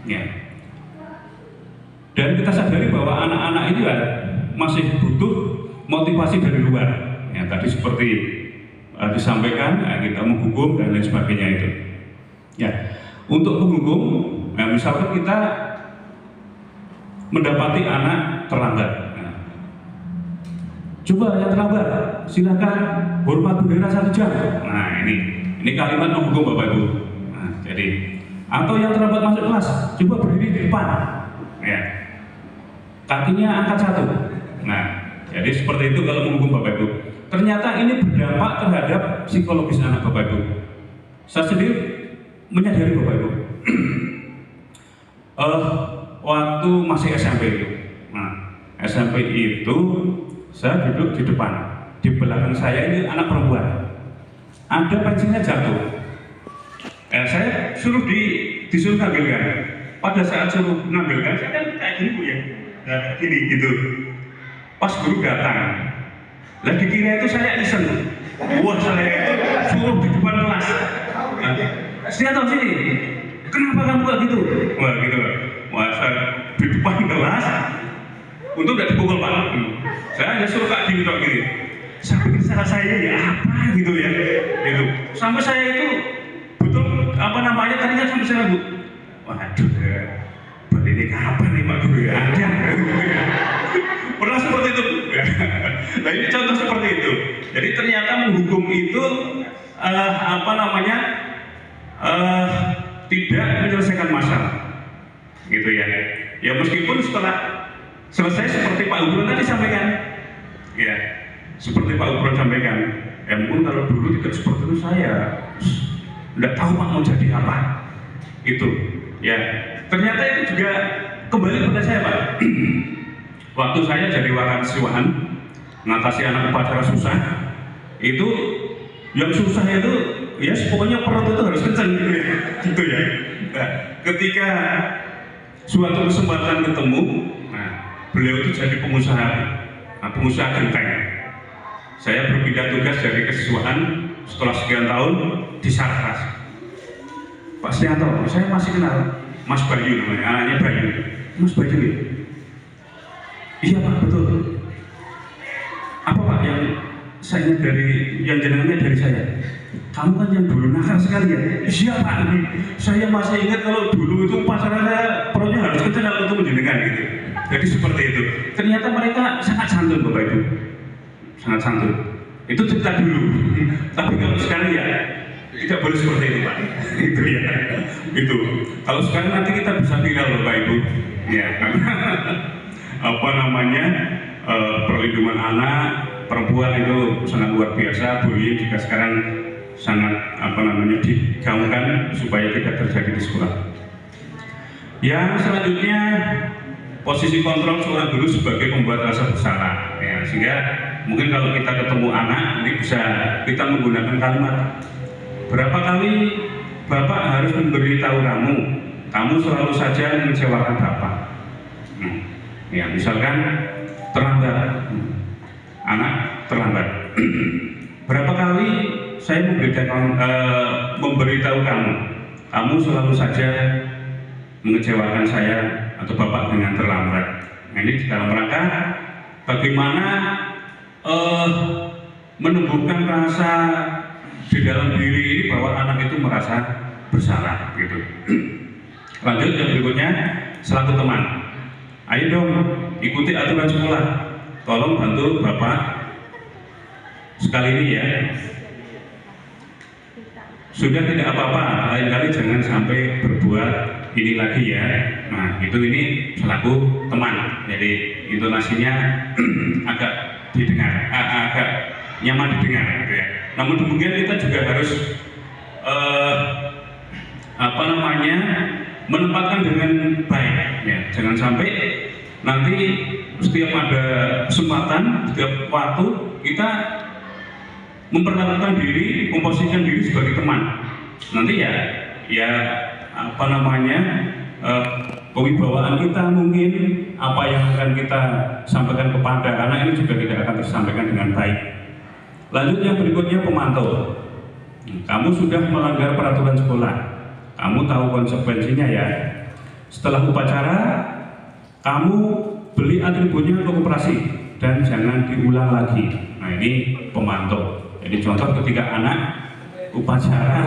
Ya. Dan kita sadari bahwa anak-anak itu masih butuh motivasi dari luar. Ya, tadi seperti disampaikan, kita menghukum dan lain sebagainya itu. Ya, untuk menghukum, nah misalkan kita mendapati anak terlambat. Nah, coba yang terlambat, silakan hormat bendera 1 jam. Nah ini kalimat menghukum Bapak Ibu. Nah, jadi atau yang terlambat masuk kelas, coba berdiri di depan. Ya. Kakinya angkat 1. Nah, jadi seperti itu kalau menghukum Bapak Ibu. Ternyata ini berdampak terhadap psikologis anak Bapak Ibu. Saya sendiri menyadari Bapak Ibu. Waktu masih SMP itu. Nah, SMP itu saya duduk di depan. Di belakang saya ini anak perempuan. Ada pensilnya jatuh. Saya suruh disuruh ngambilkan. Pada saat suruh ngambilkan, saya kan kayak gini Bu ya. Nah, gini gitu. Pas guru datang, lah dikira itu saya iseng. Wah, saya itu suruh di depan kelas. Saya tahu sini. Kenapa kamu gak gitu? Wah, gitu. Wah, saya di depan kelas. Untuk gak dipukul Pak. Saya hanya suruh Kak Dini kok gini. Saya pikir salah saya ya apa gitu ya. Gitu. Sampai saya itu betul tadinya sampai saya ragu. Waduh ya. Ini kapan nih Pak Guru ya? Ada pernah seperti itu. Nah ini contoh seperti itu. Jadi ternyata menghukum itu tidak menyelesaikan masalah, gitu ya. Ya meskipun setelah selesai seperti Pak Guru tadi sampaikan, ya seperti Pak Guru sampaikan, mungkin kalau dulu tidak seperti itu saya tidak tahu Pak mau jadi apa. Itu ya. Ternyata itu juga kembali pada saya Pak. Waktu saya jadi wakasiswaan ngatasi anak upacara susah, itu yang susah itu ya pokoknya perut itu harus kencang gitu ya. Nah, ketika suatu kesempatan ketemu, nah, beliau itu jadi pengusaha, pengusaha genteng. Saya berpindah tugas dari kesiswaan setelah sekian tahun di Sarkas. Pak Setianto, saya masih kenal Mas Bayu namanya, anaknya Bayu. Mas Bayu ya? Iya Pak, betul. Apa Pak yang saya dari yang jenengannya dari saya? Kamu kan yang dulu nakal sekali ya? Iya Pak, saya masih ingat kalau dulu itu pasaran saya perutnya harus kecil kalau itu menjenengan gitu. Jadi seperti itu. Ternyata mereka sangat santun Bapak Ibu, sangat santun. Itu cerita dulu. Tapi kalau sekarang ya tidak boleh seperti itu Pak. Itu ya. Itu. Kalau sekarang nanti kita bisa viral Bapak Ibu. Ya. Apa namanya perlindungan anak perempuan itu sangat luar biasa. Bullying juga sekarang sangat apa namanya digaungkan supaya tidak terjadi di sekolah. Yang selanjutnya posisi kontrol seorang guru sebagai pembuat rasa bersalah ya, sehingga mungkin kalau kita ketemu anak ini bisa kita menggunakan kalimat, berapa kali Bapak harus memberitahu kamu selalu saja mengecewakan Bapak. Ya misalkan terlambat, anak terlambat. Berapa kali saya memberitahu kamu selalu saja mengecewakan saya atau Bapak dengan terlambat. Nah, ini dalam rangka bagaimana menumbuhkan rasa di dalam diri ini bahwa anak itu merasa bersalah gitu. Lanjut yang berikutnya, selaku teman, ayo dong ikuti aturan sekolah, tolong bantu Bapak sekali ini ya. Sudah tidak apa-apa, lain kali jangan sampai berbuat ini lagi ya. Nah itu ini selaku teman, jadi intonasinya agak didengar, agak nyaman didengar gitu ya. Namun demikian kita juga harus apa namanya menempatkan dengan baik ya. Jangan sampai nanti setiap ada kesempatan, setiap waktu kita memperlakukan diri, memposisikan diri sebagai teman. Nanti ya apa namanya kewibawaan kita mungkin apa yang akan kita sampaikan kepada anak ini juga tidak akan tersampaikan dengan baik. Lanjut yang berikutnya, pemantau. Kamu sudah melanggar peraturan sekolah, kamu tahu konsekuensinya ya. Setelah upacara kamu beli atributnya untuk operasi dan jangan diulang lagi. Nah ini pemantau. Jadi contoh ketika anak upacara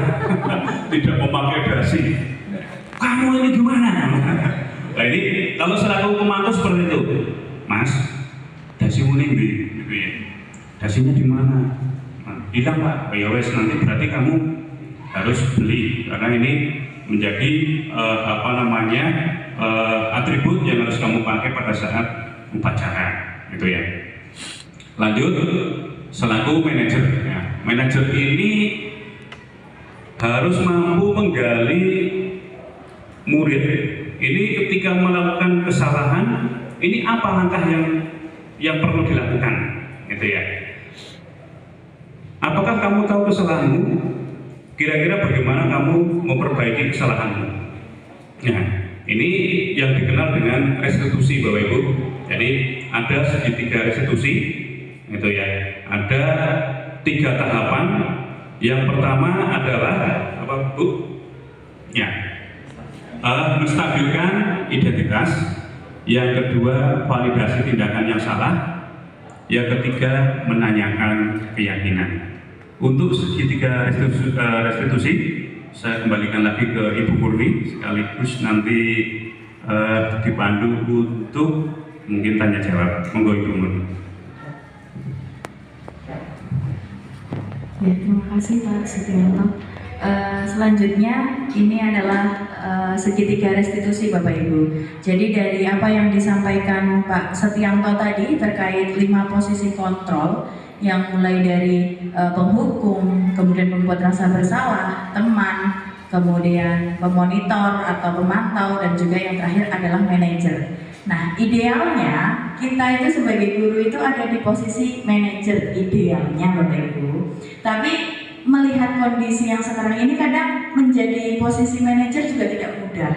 tidak memakai dasi, kamu ini gimana? Nah ini kalau selaku pemantau seperti itu, Mas, dasi muning gitu ya. Dasinya di mana? Nah, hilang Pak. Ya wes nanti berarti kamu harus beli karena ini menjadi apa namanya atribut yang harus kamu pakai pada saat upacara, gitu ya. Lanjut. Selaku manajer, ya. Manajer ini harus mampu menggali murid. Ini ketika melakukan kesalahan, ini apa langkah yang perlu dilakukan, gitu ya. Apakah kamu tahu kesalahanmu? Kira-kira bagaimana kamu memperbaiki kesalahanmu? Nah, ini yang dikenal dengan restitusi, Bapak Ibu. Jadi ada segitiga restitusi. Itu ya, ada 3 tahapan. Yang pertama adalah apa Bu? Ya, menstabilkan identitas. Yang kedua, validasi tindakan yang salah. Yang ketiga, menanyakan keyakinan. Untuk segitiga restitusi, saya kembalikan lagi ke Ibu Murni sekaligus nanti dipandu untuk mungkin tanya jawab. Monggo Ibu Murni. Ya, terima kasih Pak Setianto. Selanjutnya ini adalah segitiga restitusi Bapak Ibu. Jadi dari apa yang disampaikan Pak Setianto tadi terkait 5 posisi kontrol, yang mulai dari penghukum, kemudian pembuat rasa bersalah, teman, kemudian pemonitor atau pemantau, dan juga yang terakhir adalah manajer. Nah, idealnya kita itu sebagai guru itu ada di posisi manajer idealnya, Bapak Ibu. Tapi melihat kondisi yang sekarang ini kadang menjadi posisi manajer juga tidak mudah.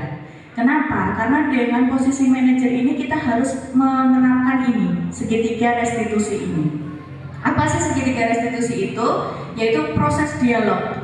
Kenapa? Karena dengan posisi manajer ini kita harus menerapkan ini, segitiga restitusi ini. Apa sih segitiga restitusi itu? Yaitu proses dialog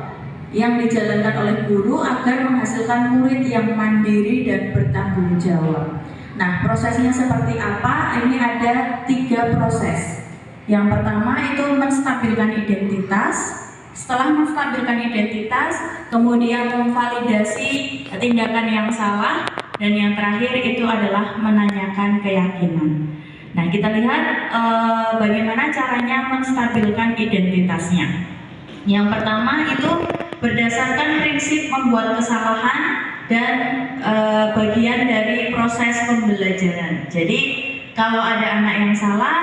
yang dijalankan oleh guru agar menghasilkan murid yang mandiri dan bertanggung jawab. Nah, prosesnya seperti apa? Ini ada 3 proses. Yang pertama itu menstabilkan identitas. Setelah menstabilkan identitas, kemudian memvalidasi tindakan yang salah, dan yang terakhir itu adalah menanyakan keyakinan. Nah, kita lihat bagaimana caranya menstabilkan identitasnya. Yang pertama itu berdasarkan prinsip membuat kesalahan dan bagian dari proses pembelajaran. Jadi kalau ada anak yang salah,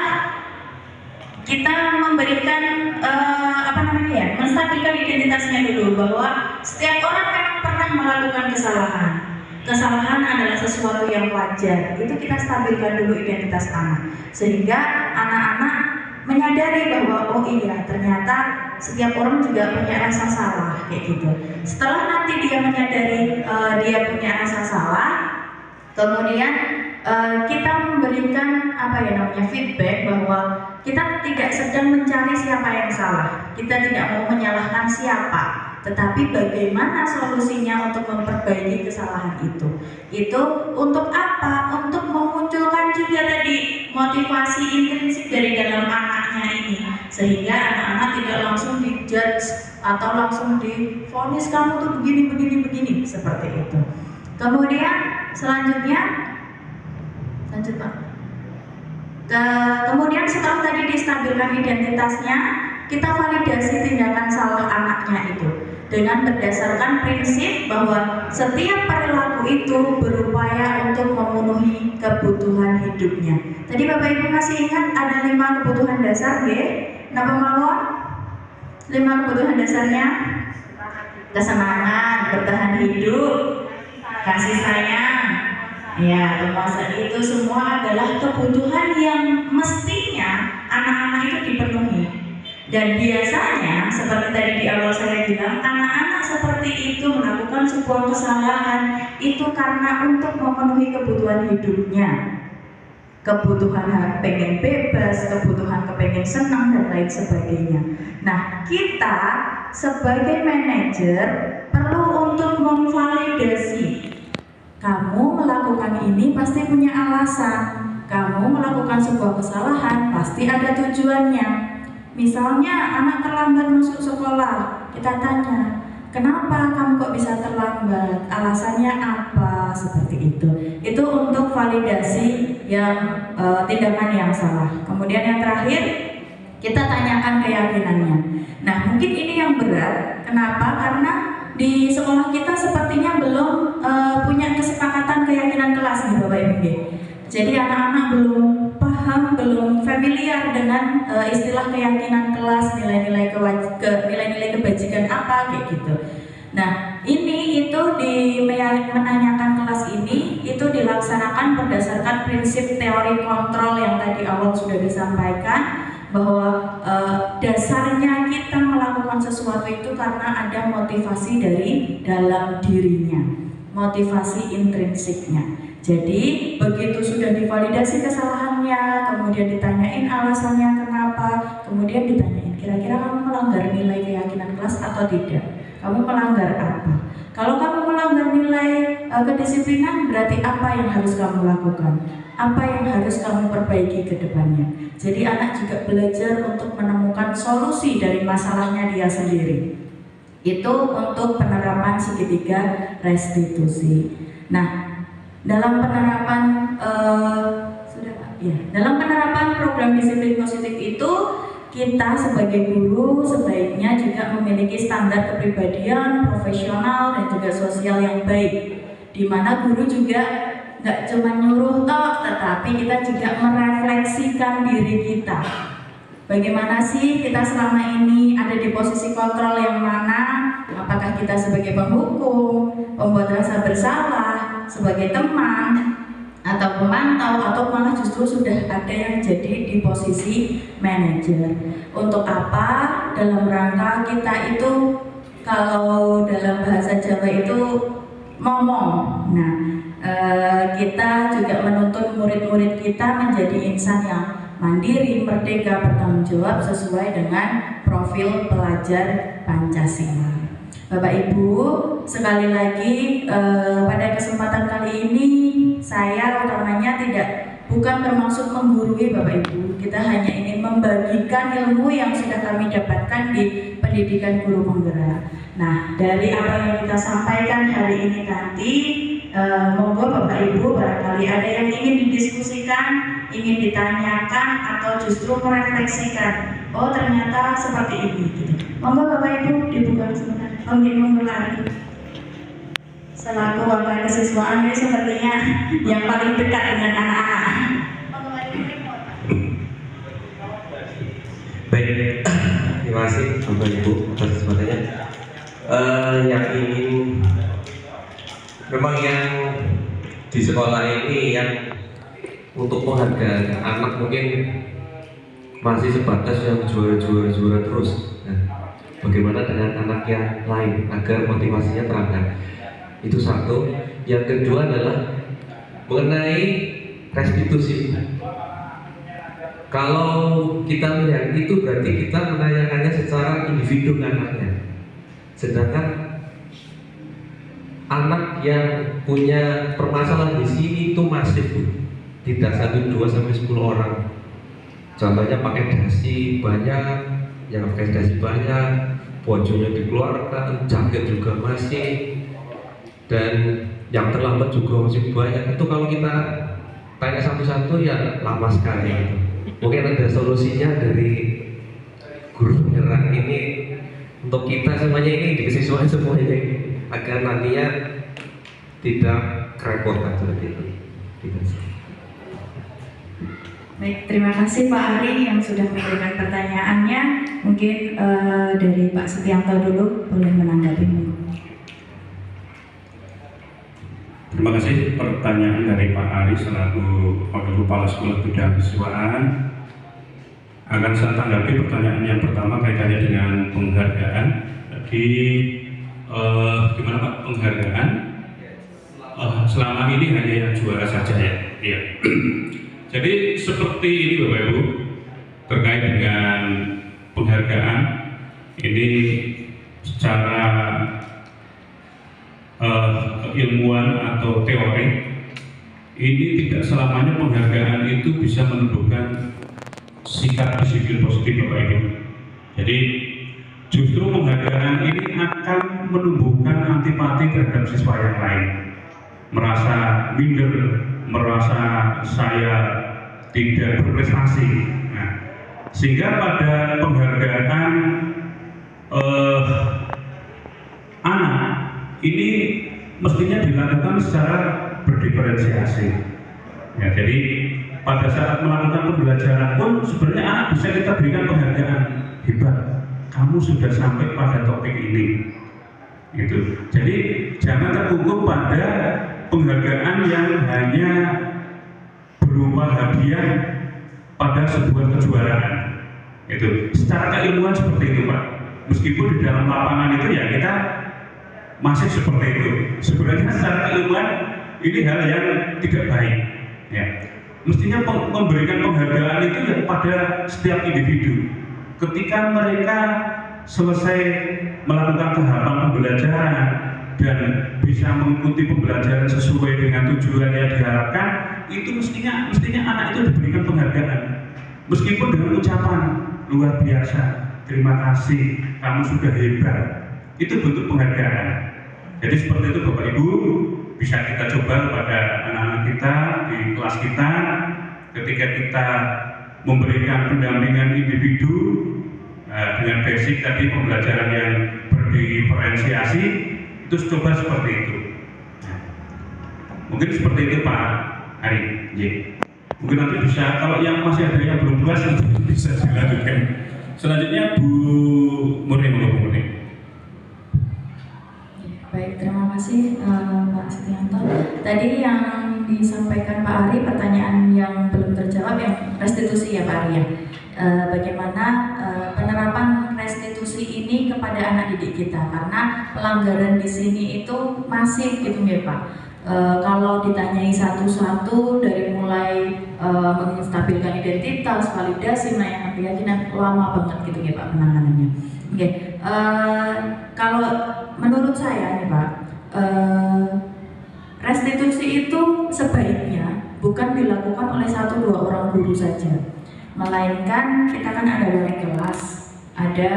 kita memberikan menstabilkan identitasnya dulu, bahwa setiap orang memang pernah melakukan kesalahan. Kesalahan adalah sesuatu yang wajar. Itu kita stabilkan dulu identitas anak, sehingga anak-anak menyadari bahwa oh iya, ternyata setiap orang juga punya rasa salah, kayak gitu. Setelah nanti dia menyadari dia punya rasa salah, kemudian kita memberikan feedback bahwa kita tidak sedang mencari siapa yang salah, kita tidak mau menyalahkan siapa, tetapi bagaimana solusinya untuk memperbaiki kesalahan itu. Itu untuk apa? Untuk memunculkan juga tadi motivasi intrinsik dari dalam anaknya ini, sehingga anak-anak tidak langsung dijudge atau langsung divonis kamu tuh begini seperti itu. Kemudian selanjutnya kemudian setelah tadi distabilkan identitasnya, kita validasi tindakan salah anaknya itu dengan berdasarkan prinsip bahwa setiap perilaku itu berupaya untuk memenuhi kebutuhan hidupnya. Tadi Bapak Ibu masih ingat ada 5 kebutuhan dasar, nggih? Napa mawon? 5 kebutuhan dasarnya: kesenangan, bertahan hidup, kasih sayang. Ya, termasuk itu semua adalah kebutuhan yang mestinya anak-anak itu dipenuhi. Dan biasanya, seperti tadi di awal saya bilang, anak-anak seperti itu melakukan sebuah kesalahan itu karena untuk memenuhi kebutuhan hidupnya. Kebutuhan pengen bebas, kebutuhan kepengen senang, dan lain sebagainya. Nah, kita sebagai manajer perlu untuk memvalidasi. Kamu melakukan ini pasti punya alasan. Kamu melakukan sebuah kesalahan pasti ada tujuannya. Misalnya anak terlambat masuk sekolah, kita tanya, kenapa kamu kok bisa terlambat? Alasannya apa? Seperti itu. Itu untuk validasi yang tindakan yang salah. Kemudian yang terakhir, kita tanyakan keyakinannya. Nah, mungkin ini yang berat. Kenapa? Karena di sekolah kita sepertinya belum punya kesepakatan keyakinan kelas nih Bapak Ibu. Jadi anak-anak belum paham, belum familiar dengan istilah keyakinan kelas, nilai-nilai kebajikan apa, kayak gitu. Nah, ini itu di menanyakan kelas ini itu dilaksanakan berdasarkan prinsip teori kontrol yang tadi awal sudah disampaikan, bahwa dasarnya kita melakukan sesuatu itu karena ada motivasi dari dalam dirinya, motivasi intrinsiknya. Jadi begitu sudah divalidasi kesalahannya, kemudian ditanyain alasannya kenapa, kemudian ditanyain kira-kira kamu melanggar nilai keyakinan kelas atau tidak, kamu melanggar apa. Kalau kamu melanggar nilai kedisiplinan, berarti apa yang harus kamu lakukan, apa yang harus kamu perbaiki ke depannya. Jadi anak juga belajar untuk menemukan solusi dari masalahnya dia sendiri. Itu untuk penerapan segitiga restitusi. Nah, dalam penerapan dalam penerapan program disiplin positif itu, kita sebagai guru sebaiknya juga memiliki standar kepribadian, profesional, dan juga sosial yang baik, di mana guru juga nggak cuma nyuruh toh, tetapi kita juga merefleksikan diri kita. Bagaimana sih kita selama ini ada di posisi kontrol yang mana? Apakah kita sebagai penghukum, pembuat rasa bersalah, sebagai teman, atau pemantau, atau malah justru sudah ada yang jadi di posisi manajer. Untuk apa? Dalam rangka kita itu, kalau dalam bahasa Jawa itu ngomong. Nah, kita juga menuntut murid-murid kita menjadi insan yang mandiri, merdeka, bertanggung jawab sesuai dengan profil pelajar Pancasila. Bapak Ibu, sekali lagi pada kesempatan kali ini saya utamanya bukan bermaksud menggurui Bapak Ibu. Kita hanya ingin membagikan ilmu yang sudah kami dapatkan di pendidikan guru penggerak. Nah, dari apa yang kita sampaikan hari ini nanti, monggo Bapak Ibu barangkali ada yang ingin didiskusikan, ingin ditanyakan, atau justru merefleksikan. Oh, ternyata seperti ini. Gitu. Monggo Bapak Ibu dibuka sebentar. Mungkin memulai. Selaku wakil kesiswaan ini sepertinya yang paling dekat dengan anak-anak. Baik, terima kasih Bapak Ibu atas kesempatannya. Yang ingin memang yang di sekolah ini yang untuk penghargaan anak mungkin masih sebatas yang juara terus. Nah, bagaimana dengan anak yang lain agar motivasinya terangkat? Itu satu. Yang kedua adalah mengenai restitusi. Kalau kita melihat itu berarti kita menanyakannya secara individu ke anaknya. Sedangkan anak yang punya permasalahan di sini itu masif, tidak 1, 2 sampai 10 orang. Contohnya pakai dasi banyak, yang pakai dasi banyak, bojonya dikeluarkan, jaket juga masih, dan yang terlambat juga masih banyak. Itu kalau kita tanya satu-satu ya lama sekali gitu. Mungkin ada solusinya dari guru penggerak ini untuk kita semuanya ini, di kesiswaan semuanya ini, agar nantinya tidak kerepotan seperti itu. Baik, terima kasih Pak Ari yang sudah memberikan pertanyaannya. Mungkin dari Pak Setianto dulu boleh menanggapi. Terima kasih pertanyaan dari Pak Ari selaku Wakil Kepala Sekolah Bidang Kesiswaan. Akan saya tanggapi pertanyaan yang pertama kaitannya dengan penghargaan. Jadi gimana Pak penghargaan? Selama ini hanya yang juara saja ya. Iya. Jadi seperti ini Bapak Ibu, terkait dengan penghargaan ini secara keilmuan atau teori, ini tidak selamanya penghargaan itu bisa menumbuhkan sikap disiplin positif Bapak Ibu. Jadi justru penghargaan ini akan menumbuhkan antipati terhadap siswa yang lain, merasa minder, merasa saya tidak berprestasi. Nah, sehingga pada penghargaan anak ini mestinya dilakukan secara berdiferensiasi. Ya, jadi pada saat melakukan pembelajaran pun sebenarnya anak bisa kita berikan penghargaan, hebat, kamu sudah sampai pada topik ini. Gitu. Jadi jangan terkungkung pada penghargaan yang hanya berupa hadiah pada sebuah kejuaraan. Itu secara keilmuan seperti itu Pak. Meskipun di dalam lapangan itu ya kita masih seperti itu. Sebenarnya secara keilmuan ini hal yang tidak baik. Ya. Mestinya memberikan penghargaan itu ya pada setiap individu. Ketika mereka selesai melakukan tahapan pembelajaran dan bisa mengikuti pembelajaran sesuai dengan tujuan yang diharapkan, itu mestinya anak itu diberikan penghargaan. Meskipun dengan ucapan luar biasa, terima kasih, kamu sudah hebat, itu bentuk penghargaan. Jadi seperti itu Bapak Ibu, bisa kita coba pada anak-anak kita di kelas kita, ketika kita memberikan pendampingan individu dengan basic tadi pembelajaran yang berdiferensiasi, itu coba seperti itu. Mungkin seperti itu Pak Ari. Mungkin nanti bisa, kalau yang masih ada yang belum puas nanti bisa dilanjutkan. Selanjutnya Bu Murni, Bu Murni. Baik, terima kasih Pak Setianto. Tadi yang disampaikan Pak Ari, pertanyaan yang belum terjawab yang restitusi ya Pak Ari ya. Bagaimana penerapan restitusi ini kepada anak didik kita, karena pelanggaran di sini itu masif gitu ya Pak. Kalau ditanyai satu-satu dari mulai menstabilkan identitas, validasi, menaikkan keyakinan, lama banget gitu ya Pak penanganannya. Oke, kalau menurut saya nih Pak, restitusi itu sebaiknya bukan dilakukan oleh 1-2 orang guru saja, melainkan kita kan ada wali kelas, ada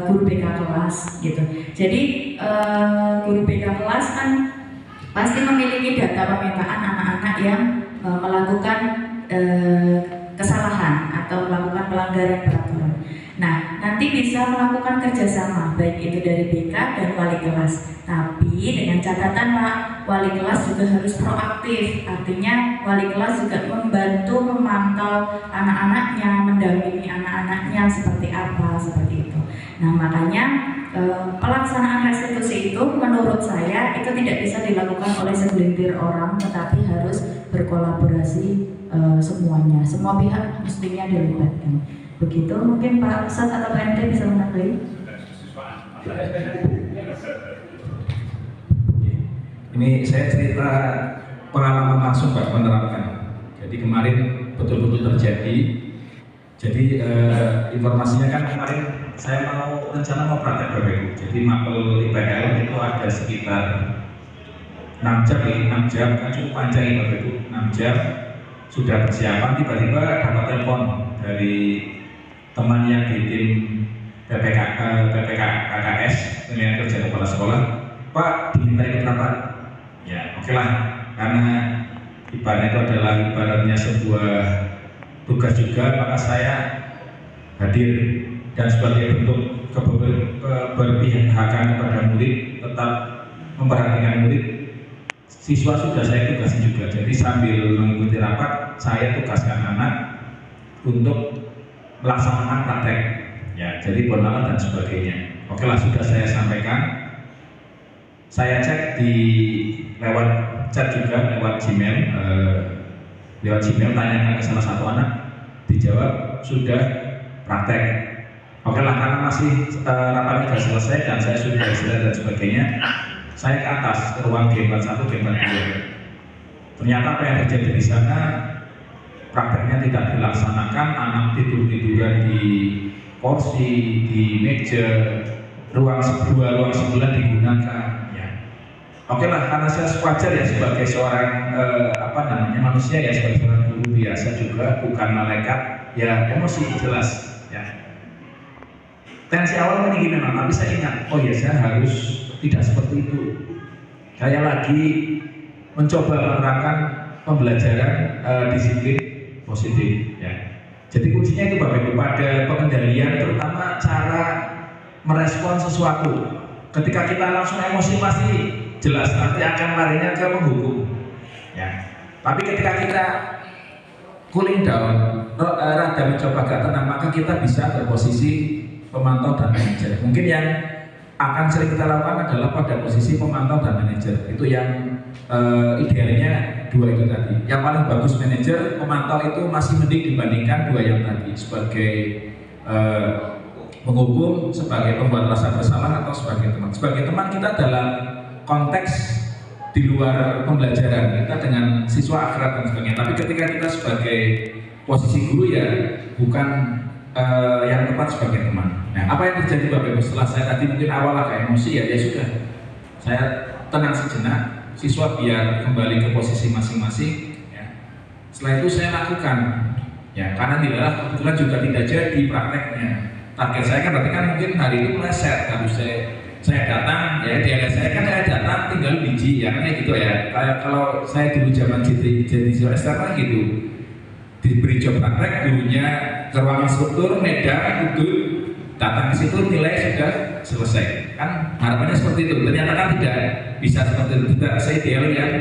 guru BK kelas gitu. Jadi guru BK kelas kan pasti memiliki data permintaan anak-anak yang melakukan kesalahan atau melakukan pelanggaran peraturan. Nah, nanti bisa melakukan kerjasama, baik itu dari BK dan wali kelas. Tapi dengan catatan Pak, wali kelas juga harus proaktif. Artinya wali kelas juga membantu memantau anak-anaknya, mendampingi anak-anaknya seperti apa, seperti itu. Nah, makanya pelaksanaan restitusi itu menurut saya itu tidak bisa dilakukan oleh segelintir orang, tetapi harus berkolaborasi semuanya. Semua pihak mestinya dilibatkan. Begitu, mungkin Pak Ustadz atau Pak MT bisa menambahi. Ini saya cerita pengalaman langsung Pak menerapkan. Jadi kemarin betul-betul terjadi. Jadi informasinya kan kemarin saya rencana mau praktek Bapak Ibu. Jadi mapel IPL itu ada sekitar 6 jam kan cukup panjang Bapak Ibu. 6 jam sudah persiapan, tiba-tiba dapat telepon dari teman yang di tim PPKKS, Pemilihan Kerja Kepala Sekolah, Pak diminta ikut rapat. Ya oke lah, karena ibaratnya itu adalah ibaratnya sebuah tugas juga, maka saya hadir dan sebagai bentuk keberpihakan kepada murid, tetap memperhatikan murid. Siswa sudah saya tugasin juga, jadi sambil mengikuti rapat, saya tugaskan anak untuk melaksanakan praktek, ya, jadi bernalar dan sebagainya. Oke lah, sudah saya sampaikan. Saya cek di lewat chat juga, lewat Gmail, tanyakan ke salah satu anak, dijawab sudah praktek. Oke lah, karena masih rapatnya sudah selesai dan saya sudah istirahat dan sebagainya, saya ke atas ke ruang G41, G42. Ternyata apa yang terjadi di sana, prakteknya tidak dilaksanakan, anak tidur-tiduran di kursi, di meja, ruang sebelah digunakan. Ya. Oke lah, karena saya wajar ya sebagai seorang manusia ya, sebagai seorang guru biasa juga, bukan malaikat, ya emosi jelas. Ya. Tensi awal meninggi memang, tapi saya ingat, oh ya saya harus tidak seperti itu. Saya lagi mencoba menerapkan pembelajaran disiplin positif. Ya. Jadi kuncinya itu Bapak Ibu pada pengendalian, terutama cara merespon sesuatu. Ketika kita langsung emosi pasti jelas nanti akan larinya ke menghukum. Ya. Tapi ketika kita cooling down, rada mencoba agak tenang, maka kita bisa berposisi pemantau dan manajer. Mungkin yang akan sering kita lakukan adalah pada posisi pemantau dan manajer. Itu yang idealnya dua itu tadi. Yang paling bagus manajer, pemantau itu masih mending dibandingkan dua yang tadi, sebagai menghukum, sebagai pembuat rasa bersalah, atau sebagai teman. Sebagai teman kita dalam konteks di luar pembelajaran, kita dengan siswa akrab dan sebagainya. Tapi ketika kita sebagai posisi guru ya bukan yang tepat sebagai teman. Nah, apa yang terjadi Bapak Ibu setelah saya tadi mungkin awal agak emosi ya sudah. Saya tenang sejenak, siswa biar kembali ke posisi masing-masing. Ya. Setelah itu saya lakukan, ya karena tidak kebetulan juga tidak jadi prakteknya. Target saya kan berarti kan mungkin hari itu meleset, harus saya datang, ya dia saya kan saya datang tinggal biji, ya kan gitu ya. Kayak kalau saya dulu zaman jadi STR gitu. Diberi job praktek, gurunya ke ruang instruktur, medan, duduk, datang ke situ, nilai sudah selesai. Kan harapannya seperti itu. Ternyata kan tidak bisa seperti itu. Tidak, saya ideal yang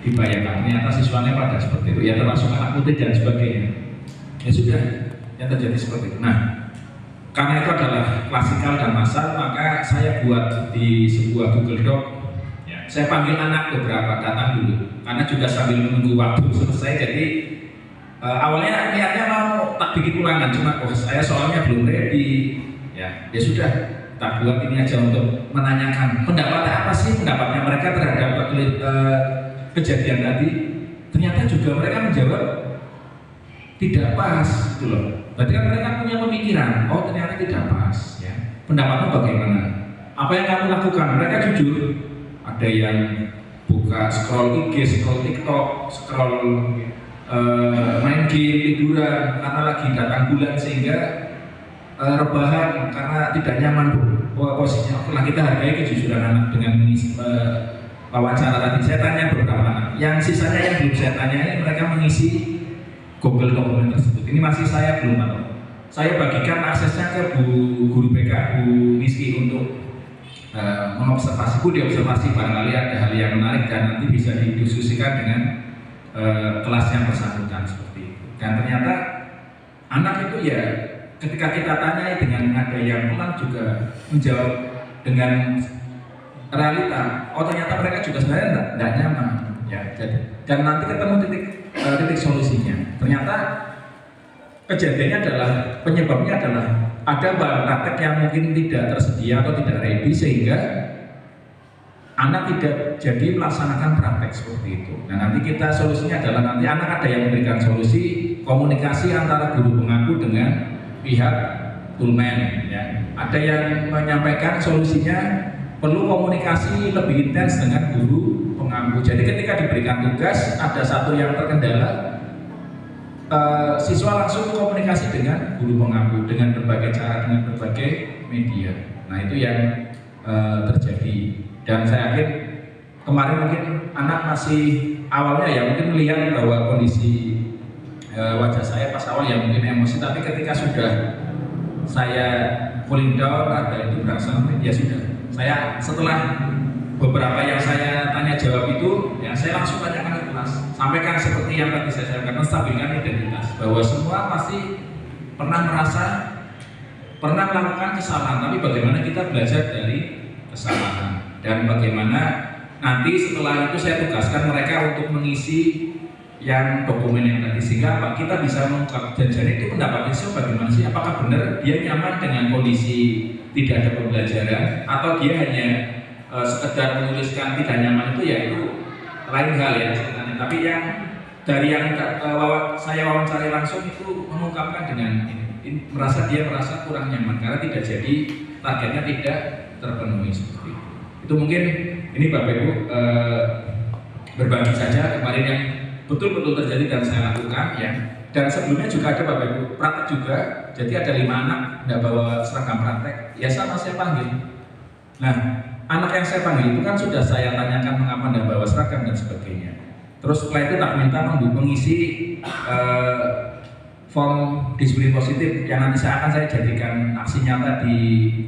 di dibayangkan. Ternyata siswanya pada seperti itu, ya termasuk anak putih dan sebagainya. Ya sudah, yang terjadi seperti itu. Nah, karena itu adalah klasikal dan massal, maka saya buat di sebuah Google Doc. Ya, saya panggil anak beberapa datang dulu, karena juga sambil menunggu waktu selesai. Jadi awalnya niatnya mau tak bikin ulangan, cuma saya soalnya belum ready. Ya sudah, tak buat ini aja untuk menanyakan pendapatnya apa sih, pendapatnya mereka terhadap kejadian tadi. Ternyata juga mereka menjawab tidak pas, gitu loh. Berarti kan mereka punya pemikiran, oh ternyata tidak pas. Ya. Pendapatmu bagaimana? Apa yang kamu lakukan? Mereka jujur. Ada yang buka scroll IG, scroll TikTok, scroll main game, tiduran karena lagi datang bulan sehingga rebahan karena tidak nyaman posisinya. Oke lah, kita hargai kejujuran anak dengan mengisi wawancara tadi. Saya tanya beberapa anak, yang sisanya yang belum saya tanya ini mereka mengisi Google dokumen tersebut. Ini masih saya belum tahu. Saya bagikan aksesnya ke guru BK, Bu Miski untuk mengobservasi. Bu diobservasi barangkali ada hal yang menarik dan nanti bisa didiskusikan dengan kelas yang bersangkutan seperti itu. Dan ternyata anak itu ya ketika kita tanya dengan ada yang pulang juga menjawab dengan realita. Oh ternyata mereka juga sebenarnya tidak nyaman. Ya, dan nanti ketemu titik solusinya. Ternyata kejadiannya adalah penyebabnya adalah ada bahan praktek yang mungkin tidak tersedia atau tidak ready sehingga anak tidak jadi melaksanakan praktek seperti itu. Nah nanti kita solusinya adalah nanti anak ada yang memberikan solusi komunikasi antara guru pengaku dengan pihak toolman. Ya. Ada yang menyampaikan solusinya perlu komunikasi lebih intens dengan guru pengaku. Jadi ketika diberikan tugas ada satu yang terkendala, siswa langsung komunikasi dengan guru pengaku dengan berbagai cara, dengan berbagai media. Nah itu yang terjadi. Dan saya yakin kemarin mungkin anak masih awalnya ya mungkin melihat bahwa kondisi wajah saya pas awal ya mungkin emosi, tapi ketika sudah saya cooling down, ada itu berasa ya sudah. Saya setelah beberapa yang saya tanya jawab itu, ya saya langsung tanyakan ke kelas. Sampaikan seperti yang tadi saya sampaikan, stabilkan identitas. Bahwa semua pasti pernah merasa, pernah melakukan kesalahan, tapi bagaimana kita belajar dari kesalahan. Dan bagaimana nanti setelah itu saya tugaskan mereka untuk mengisi yang dokumen yang tadi, sehingga apa kita bisa mengungkap jadi itu pendapat siswa bagaimana sih, apakah benar dia nyaman dengan kondisi tidak ada pembelajaran atau dia hanya sekedar menuliskan tidak nyaman itu ya itu lain hal ya sebenarnya. Tapi yang dari yang saya wawancari langsung itu mengungkapkan dengan ini, dia merasa kurang nyaman karena tidak jadi targetnya tidak terpenuhi seperti itu. Itu mungkin ini Bapak Ibu berbagi saja kemarin yang betul-betul terjadi dan saya lakukan ya. Dan sebelumnya juga ada Bapak Ibu praktek juga. Jadi ada 5 anak tidak bawa seragam praktek. Ya sama saya panggil. Nah anak yang saya panggil itu kan sudah saya tanyakan mengapa tidak bawa seragam dan sebagainya. Terus setelah itu tak minta mengisi form disiplin positif yang nanti akan saya jadikan aksi nyata di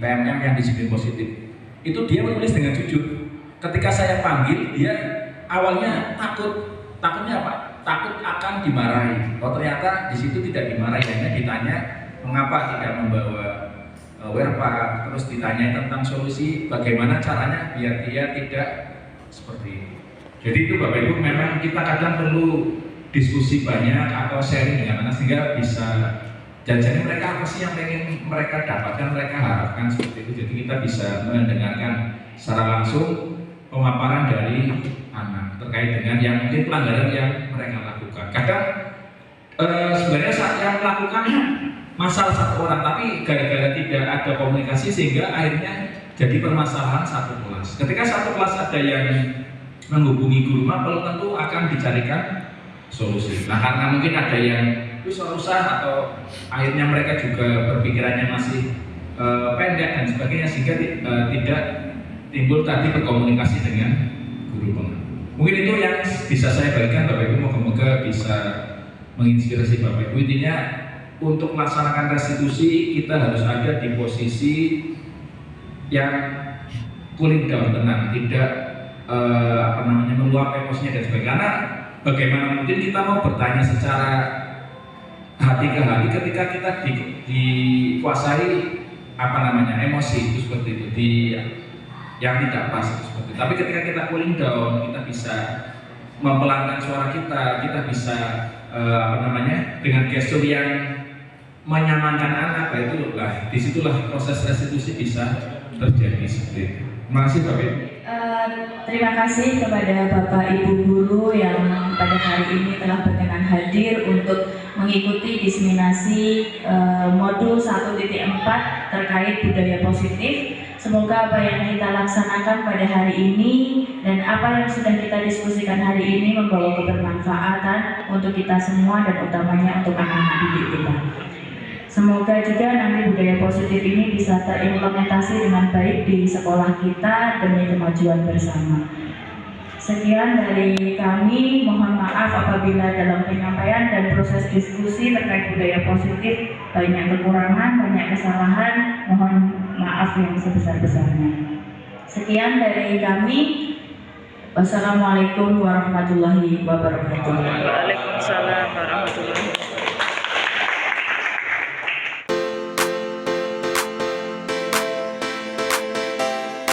PMM yang disiplin positif. Itu dia menulis dengan jujur. Ketika saya panggil dia awalnya takutnya apa? Takut akan dimarahi. Oh ternyata di situ tidak dimarahi, hanya ditanya mengapa tidak membawa wearpad, terus ditanya tentang solusi bagaimana caranya biar dia tidak seperti itu. Jadi itu Bapak Ibu memang kita kadang perlu diskusi banyak atau sharing dengan anak sehingga bisa jadi mereka apa sih yang ingin mereka dapatkan, mereka harapkan seperti itu. Jadi kita bisa mendengarkan secara langsung pemaparan dari anak terkait dengan yang mungkin pelanggaran yang mereka lakukan. Kadang sebenarnya saat yang melakukan masalah satu orang, tapi gara-gara tidak ada komunikasi sehingga akhirnya jadi permasalahan satu kelas. Ketika satu kelas ada yang menghubungi guru mapel, tentu akan dicarikan solusi. Nah karena mungkin ada yang susah atau akhirnya mereka juga berpikirannya masih pendek dan sebagainya sehingga tidak timbul tadi berkomunikasi dengan guru pengajar. Mungkin itu yang bisa saya bagikan Bapak Ibu, moga-moga bisa menginspirasi Bapak Ibu. Intinya untuk melaksanakan restitusi kita harus ada di posisi yang cooling down, tenang, tidak meluap emosinya dan sebagainya. Karena bagaimana mungkin kita mau bertanya secara hati ke hati ketika kita dikuasai emosi itu seperti itu, yang tidak pas itu seperti itu. Tapi ketika kita cooling down, kita bisa mempelankan suara kita bisa dengan gestur yang menyamankan anak, itu disitulah proses restitusi bisa terjadi seperti itu. Terima kasih Bapak. Terima kasih kepada Bapak Ibu Guru yang pada hari ini telah berkenan hadir untuk mengikuti diseminasi modul 1.4 terkait budaya positif. Semoga apa yang kita laksanakan pada hari ini dan apa yang sudah kita diskusikan hari ini membawa kebermanfaatan untuk kita semua dan utamanya untuk anak-anak didik kita. Semoga juga nanti budaya positif ini bisa terimplementasi dengan baik di sekolah kita demi kemajuan bersama. Sekian dari kami, mohon maaf apabila dalam penyampaian dan proses diskusi terkait budaya positif banyak kekurangan, banyak kesalahan, mohon maaf yang sebesar-besarnya. Sekian dari kami. Wassalamualaikum warahmatullahi wabarakatuh. Waalaikumsalam warahmatullahi wabarakatuh.